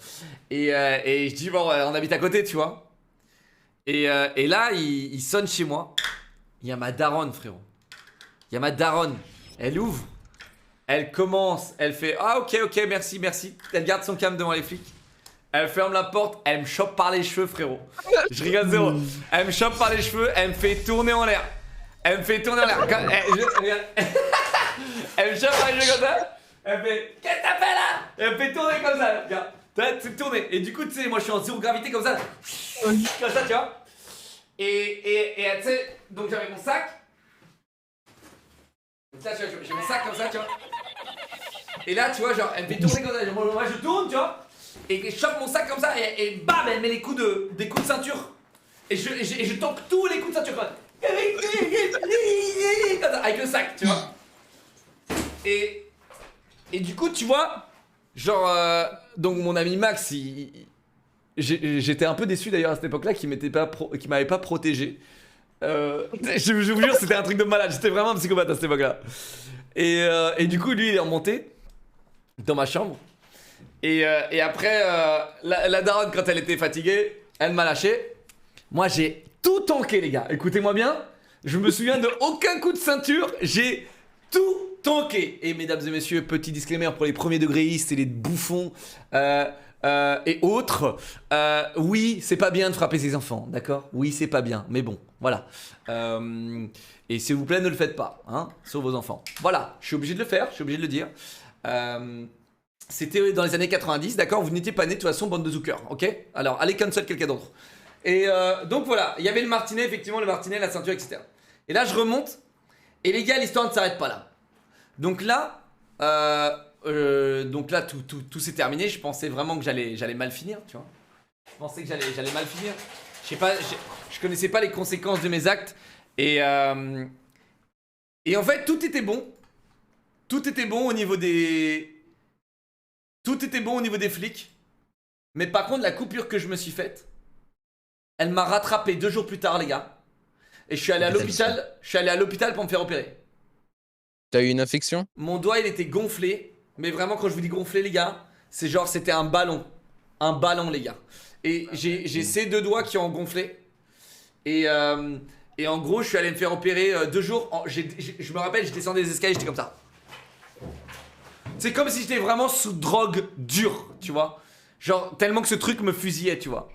Et je dis bon on habite à côté tu vois. Et là ils sonnent chez moi. Il y a ma daronne frérot. Il y a ma daronne, elle ouvre, elle commence, elle fait ah ok merci, elle garde son calme devant les flics, elle ferme la porte, elle me chope par les cheveux frérot, je rigole zéro, elle me chope par les cheveux, elle me fait tourner en l'air, elle me fait tourner en l'air, elle me chope par les cheveux comme ça, elle fait qu'est-ce que t'as fait là, elle me fait tourner comme ça, regarde, c'est tourné, et du coup tu sais moi je suis en zéro gravité comme ça, tu vois, et tu sais, donc j'avais mon sac. Ça, tu vois, j'ai mon sac comme ça, tu vois. Et là, tu vois, genre, elle me fait tourner comme ça. Moi, je tourne, tu vois. Et je chope mon sac comme ça. Et bam, elle met des coups de ceinture. Et je tanque tous les coups de ceinture. Comme ça, avec le sac, tu vois. Et du coup, tu vois, genre, donc mon ami Max, j'étais un peu déçu d'ailleurs à cette époque-là qu'il m'avait pas protégé. Je vous jure c'était un truc de malade, j'étais vraiment un psychopathe à cette époque là. Et du coup lui il est remonté dans ma chambre. Et après la daronne quand elle était fatiguée, elle m'a lâché. Moi j'ai tout tanké les gars, écoutez-moi bien. Je me souviens de aucun coup de ceinture, j'ai tout tanké. Et mesdames et messieurs, petit disclaimer pour les premiers degrésistes et les bouffons et autres, oui, c'est pas bien de frapper ses enfants, d'accord? Oui, c'est pas bien, mais bon, voilà. Et s'il vous plaît, ne le faites pas, hein, sur vos enfants. Voilà, je suis obligé de le faire, je suis obligé de le dire. C'était dans les années 90, d'accord? Vous n'étiez pas né de toute façon, bande de zookers, ok? Alors, allez cancel quelqu'un d'autre. Et donc voilà, il y avait le martinet, effectivement, le martinet, la ceinture, etc. Et là, je remonte, et les gars, l'histoire ne s'arrête pas là. Donc là, tout s'est terminé. Je pensais vraiment que j'allais mal finir, tu vois. Je pensais que j'allais mal finir. Je sais pas, je connaissais pas les conséquences de mes actes. Et en fait, tout était bon. Tout était bon au niveau des flics. Mais par contre, la coupure que je me suis faite, elle m'a rattrapé 2 jours plus tard, les gars. Et je suis allé à l'hôpital. Je suis allé à l'hôpital pour me faire opérer. T'as eu une infection? Mon doigt, il était gonflé. Mais vraiment, quand je vous dis gonflé, les gars, c'est genre, c'était un ballon. Un ballon, les gars. Et j'ai ces 2 doigts qui ont gonflé. Et en gros, je suis allé me faire opérer 2 jours. Je me rappelle, je descendais les escaliers, j'étais comme ça. C'est comme si j'étais vraiment sous drogue dure, tu vois. Genre, tellement que ce truc me fusillait, tu vois.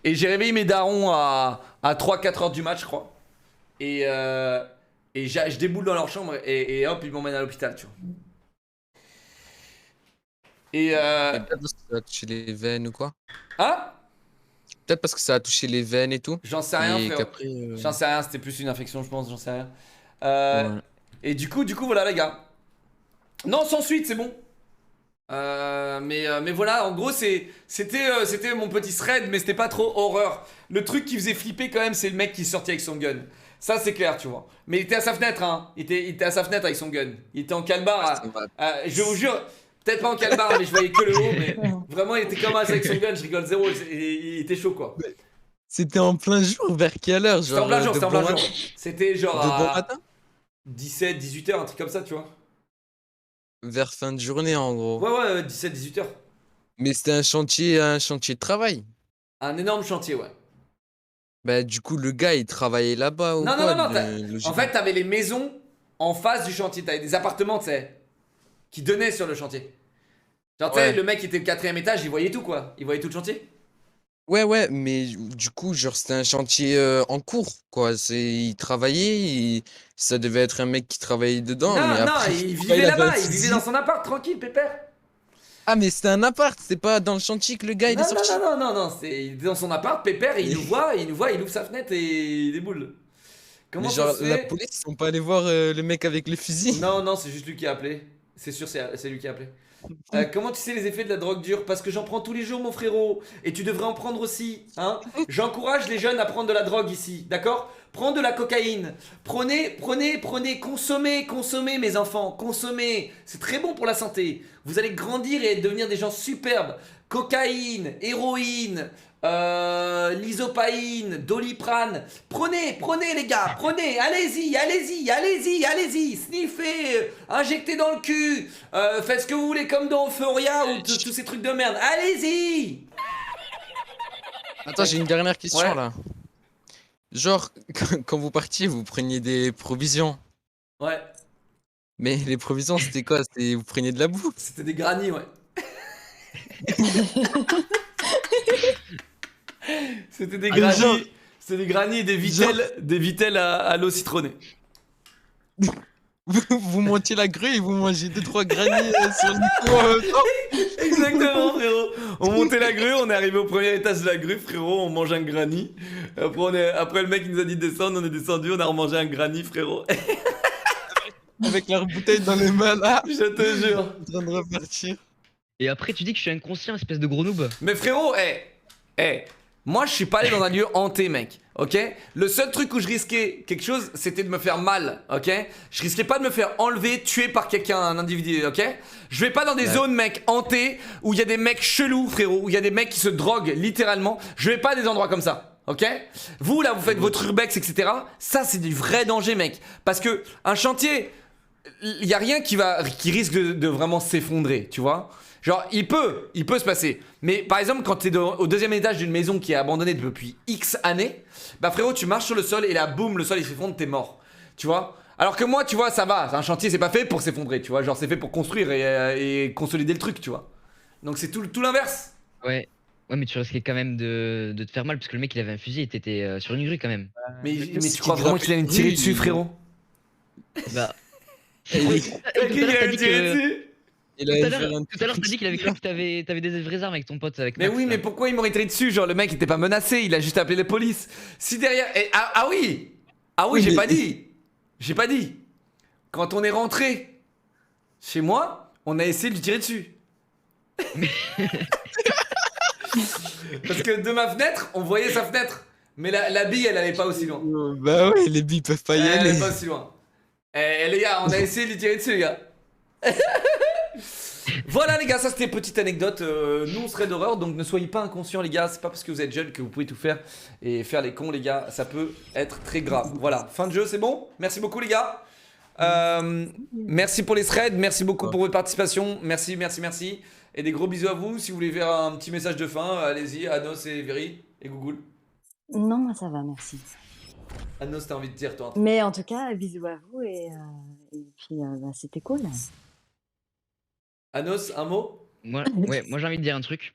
Et j'ai réveillé mes darons à 3-4 heures du match, je crois. Et je déboule dans leur chambre et hop, ils m'emmènent à l'hôpital, tu vois. Et Peut-être parce que ça a touché les veines ou quoi? Hein? Peut-être parce que ça a touché les veines et tout. J'en sais rien, Et frérot. qu'après, J'en sais rien, c'était plus une infection, je pense, j'en sais rien. ouais. Et du coup, voilà, les gars. Non, sans suite, c'est bon. Mais voilà, en gros, c'était mon petit thread, mais c'était pas trop horreur. Le truc qui faisait flipper quand même, c'est le mec qui sortait avec son gun. Ça, c'est clair, tu vois. Mais il était à sa fenêtre, hein. Il était à sa fenêtre avec son gun. Il était en calbar. Je vous jure, peut-être pas en calbar, mais je voyais que le haut. Mais vraiment, il était comme ça avec son gun. Je rigole zéro. Il était chaud, quoi. C'était en plein jour, vers quelle heure? C'était en plein jour, c'était en plein jour. C'était genre De bon à matin? 17, 18 heures, un truc comme ça, tu vois. Vers fin de journée, en gros. Ouais, 17, 18 heures. Mais c'était un chantier de travail. Un énorme chantier, ouais. Bah, du coup, le gars, il travaillait là-bas ou Non, quoi? non, en fait, t'avais les maisons en face du chantier. T'avais des appartements, tu sais, qui donnaient sur le chantier. Genre, tu sais, Ouais. le mec qui était le 4ème étage, il voyait tout, quoi. Il voyait tout le chantier. Ouais, mais du coup, genre, c'était un chantier en cours, quoi. Il travaillait, ça devait être un mec qui travaillait dedans, mais Non, après, il pourquoi vivait il avait un là-bas, il vivait dans fusil? son appart, tranquille, pépère. Ah, mais c'était un appart, c'est pas dans le chantier que le gars il est Non, non, non, sorti. non, non, non, il est dans son appart, pépère, et il nous voit, il ouvre sa fenêtre et il déboule. Mais Comment ça genre, se la fait? police, ils sont pas allés voir le mec avec le fusil. Non, non, c'est juste lui qui a appelé. C'est sûr, c'est lui qui a appelé. Comment tu sais les effets de la drogue dure? Parce que j'en prends tous les jours, mon frérot. Et tu devrais en prendre aussi, hein. J'encourage les jeunes à prendre de la drogue ici, d'accord? Prends de la cocaïne. Prenez, consommez, mes enfants, consommez. C'est très bon pour la santé. Vous allez grandir et devenir des gens superbes. Cocaïne, héroïne, lysopaïne, doliprane. Prenez les gars, prenez, allez-y, sniffez, injectez dans le cul, faites ce que vous voulez comme dans Euphoria ou tous ces trucs de merde, allez-y. Attends, j'ai une dernière question Ouais. là. Genre, quand vous partiez, vous preniez des provisions. Ouais, Mais les provisions, c'était quoi? Vous preniez de la bouffe? c'était des grannies, ouais. C'était des Ah, genre- grannies, c'était des grannies et des vitelles à l'eau citronnée. Vous montiez la grue et vous mangez 2-3 granits sur le coup en même temps. Exactement, frérot. On montait la grue, on est arrivé au premier étage de la grue, frérot, on mange un granny. Après le mec il nous a dit de descendre, on est descendu, on a remangé un granny, frérot. Avec leur bouteille dans les mains là, Je te jure. en train de repartir. Et après, tu dis que je suis inconscient, espèce de gros noob. Mais frérot, moi je suis pas allé dans un lieu hanté, mec, ok? Le seul truc où je risquais quelque chose, c'était de me faire mal, ok? Je risquais pas de me faire enlever, tuer par quelqu'un, un individu, ok? Je vais pas dans des Ouais. zones, mec, hantées, où il y a des mecs chelous, frérot, où il y a des mecs qui se droguent, littéralement. Je vais pas à des endroits comme ça, ok? Vous, là, vous faites votre urbex, etc. Ça, c'est du vrai danger, mec. Parce que un chantier, il y a rien qui risque de vraiment s'effondrer, tu vois. Genre, il peut se passer. Mais par exemple, quand t'es au deuxième étage d'une maison qui est abandonnée depuis X années, bah frérot, tu marches sur le sol et là, boum, le sol il s'effondre, t'es mort. Tu vois. Alors que moi, tu vois, ça va. Un chantier, c'est pas fait pour s'effondrer, tu vois. Genre, c'est fait pour construire et consolider le truc, tu vois. Donc c'est tout l'inverse. Ouais. Ouais, mais tu risquais quand même de te faire mal parce que le mec il avait un fusil et t'étais sur une grue quand même. Mais c'est tu crois qu'il vraiment qu'il allait me tirer grimpait, dessus, il- frérot? Bah. Et il- Tout à l'heure, t'as dit que. Il Tout avait à fait l'heure, un tout à l'heure, t'as dit qu'il avait cru que t'avais des vraies armes avec ton pote, avec Mais Max, oui, là. mais pourquoi il m'aurait tiré dessus? Genre, le mec était pas menacé, il a juste appelé la police. Si derrière. Ah oui! Ah oui, Oui, j'ai mais- pas dit! J'ai pas dit! Quand on est rentré chez moi, on a essayé de lui tirer dessus. Parce que de ma fenêtre, on voyait sa fenêtre. Mais la bille, elle allait pas aussi loin. Bah ouais, les billes peuvent pas y Elle aller. allait pas aussi loin. Les gars, on a essayé de lui tirer dessus, les gars. Voilà les gars, ça c'était petite anecdote. Nous on serait d'horreur, donc ne soyez pas inconscients les gars. C'est pas parce que vous êtes jeunes que vous pouvez tout faire et faire les cons les gars. Ça peut être très grave. Voilà, fin de jeu, c'est bon. Merci beaucoup les gars. Merci pour les threads, merci beaucoup pour votre participation. Merci. Et des gros bisous à vous. Si vous voulez faire un petit message de fin, allez-y. Anos et Veri et Google. Non, moi ça va, merci. Anos, t'as envie de dire toi? Mais en tout cas, bisous à vous et puis bah, c'était cool. Anos, un mot? Moi j'ai envie de dire un truc.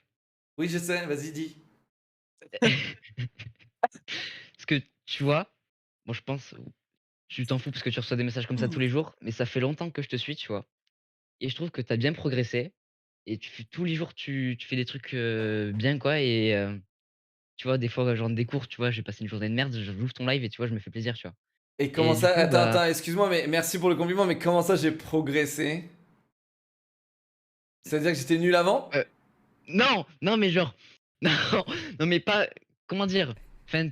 Oui, je sais, vas-y, dis. Parce que tu vois, moi je pense, tu t'en fous parce que tu reçois des messages comme ça tous les jours, mais ça fait longtemps que je te suis, tu vois. Et je trouve que t'as bien progressé. Et tous les jours, tu fais des trucs bien, quoi. Et tu vois, des fois, genre des cours, tu vois, j'ai passé une journée de merde, j'ouvre ton live et tu vois, je me fais plaisir, tu vois. Et comment Et du ça? coup, Attends, bah, excuse-moi, mais merci pour le compliment, mais comment ça j'ai progressé? C'est-à-dire que j'étais nul avant? non, mais genre, non, non, mais pas, comment dire, enfin,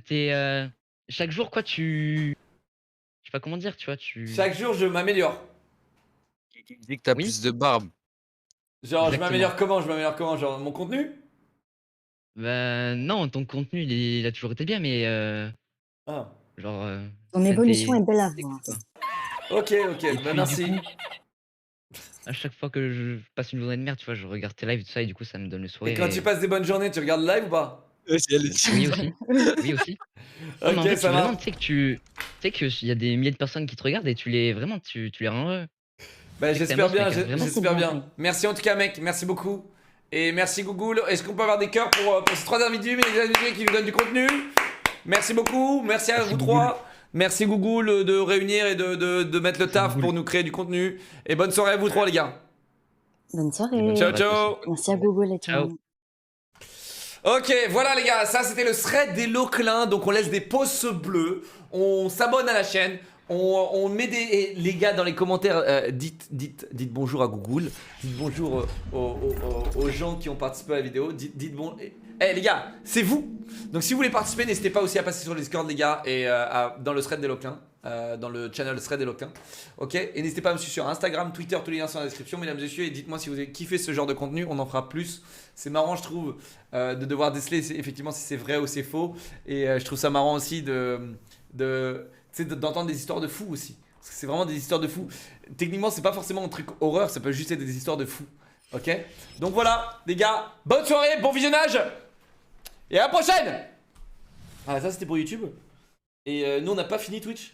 chaque jour, quoi, je sais pas comment dire, tu vois, Chaque jour, je m'améliore. Il dit que t'as Oui. plus de barbe. Genre, je Exactement. m'améliore comment? Je m'améliore comment? Genre, mon contenu? Bah, non, ton contenu, il a toujours été bien, mais Ah. genre, Ton enfin, évolution est belle à t'es voir. cool, Ok, quoi. bah Et puis, merci. du coup, à chaque fois que je passe une journée de merde, tu vois, je regarde tes lives et tout ça, et du coup, ça me donne le Et sourire. quand tu passes des bonnes journées, tu regardes le live ou pas? Ouais, si elle est Oui aussi, oui aussi. Non, mais en Ok, fait, ça vraiment, va. tu sais qu'il y a des milliers de personnes qui te regardent et tu les rends heureux. Bah, sais que j'espère t'aimes bien, ce mec, hein, vraiment. j'espère C'est bien. bien. Merci en tout cas, mec, merci beaucoup. Et merci Google. Est-ce qu'on peut avoir des cœurs pour ces 3 individus, mais les individus qui nous donnent du contenu? Merci beaucoup. Merci à vous 3. Merci Google de réunir et de mettre le taf pour nous créer du contenu. Et bonne soirée à vous 3 les gars. Bonne soirée. Ciao ciao. Merci à Google et ciao. Ciao. Ok, voilà les gars, ça c'était le thread des Loclins. Donc on laisse des pouces bleus, on s'abonne à la chaîne, on met des... et les gars dans les commentaires, dites bonjour à Google, dites bonjour aux gens qui ont participé à la vidéo, dites bon... Eh les gars, c'est vous. Donc si vous voulez participer, n'hésitez pas aussi à passer sur le Discord les gars, et dans le thread des Loclins. Dans le channel thread des Loclins. Ok, et n'hésitez pas à me suivre sur Instagram, Twitter, tous les liens sont dans la description, mesdames et messieurs, et dites-moi si vous avez kiffé ce genre de contenu, on en fera plus. C'est marrant je trouve de devoir déceler effectivement si c'est vrai ou c'est faux, et je trouve ça marrant aussi d'entendre des histoires de fous aussi, parce que c'est vraiment des histoires de fous. Techniquement c'est pas forcément un truc horreur, ça peut juste être des histoires de fous. Ok, donc voilà les gars, bonne soirée, bon visionnage, et à la prochaine. Ah ça c'était pour YouTube. Et nous on n'a pas fini Twitch.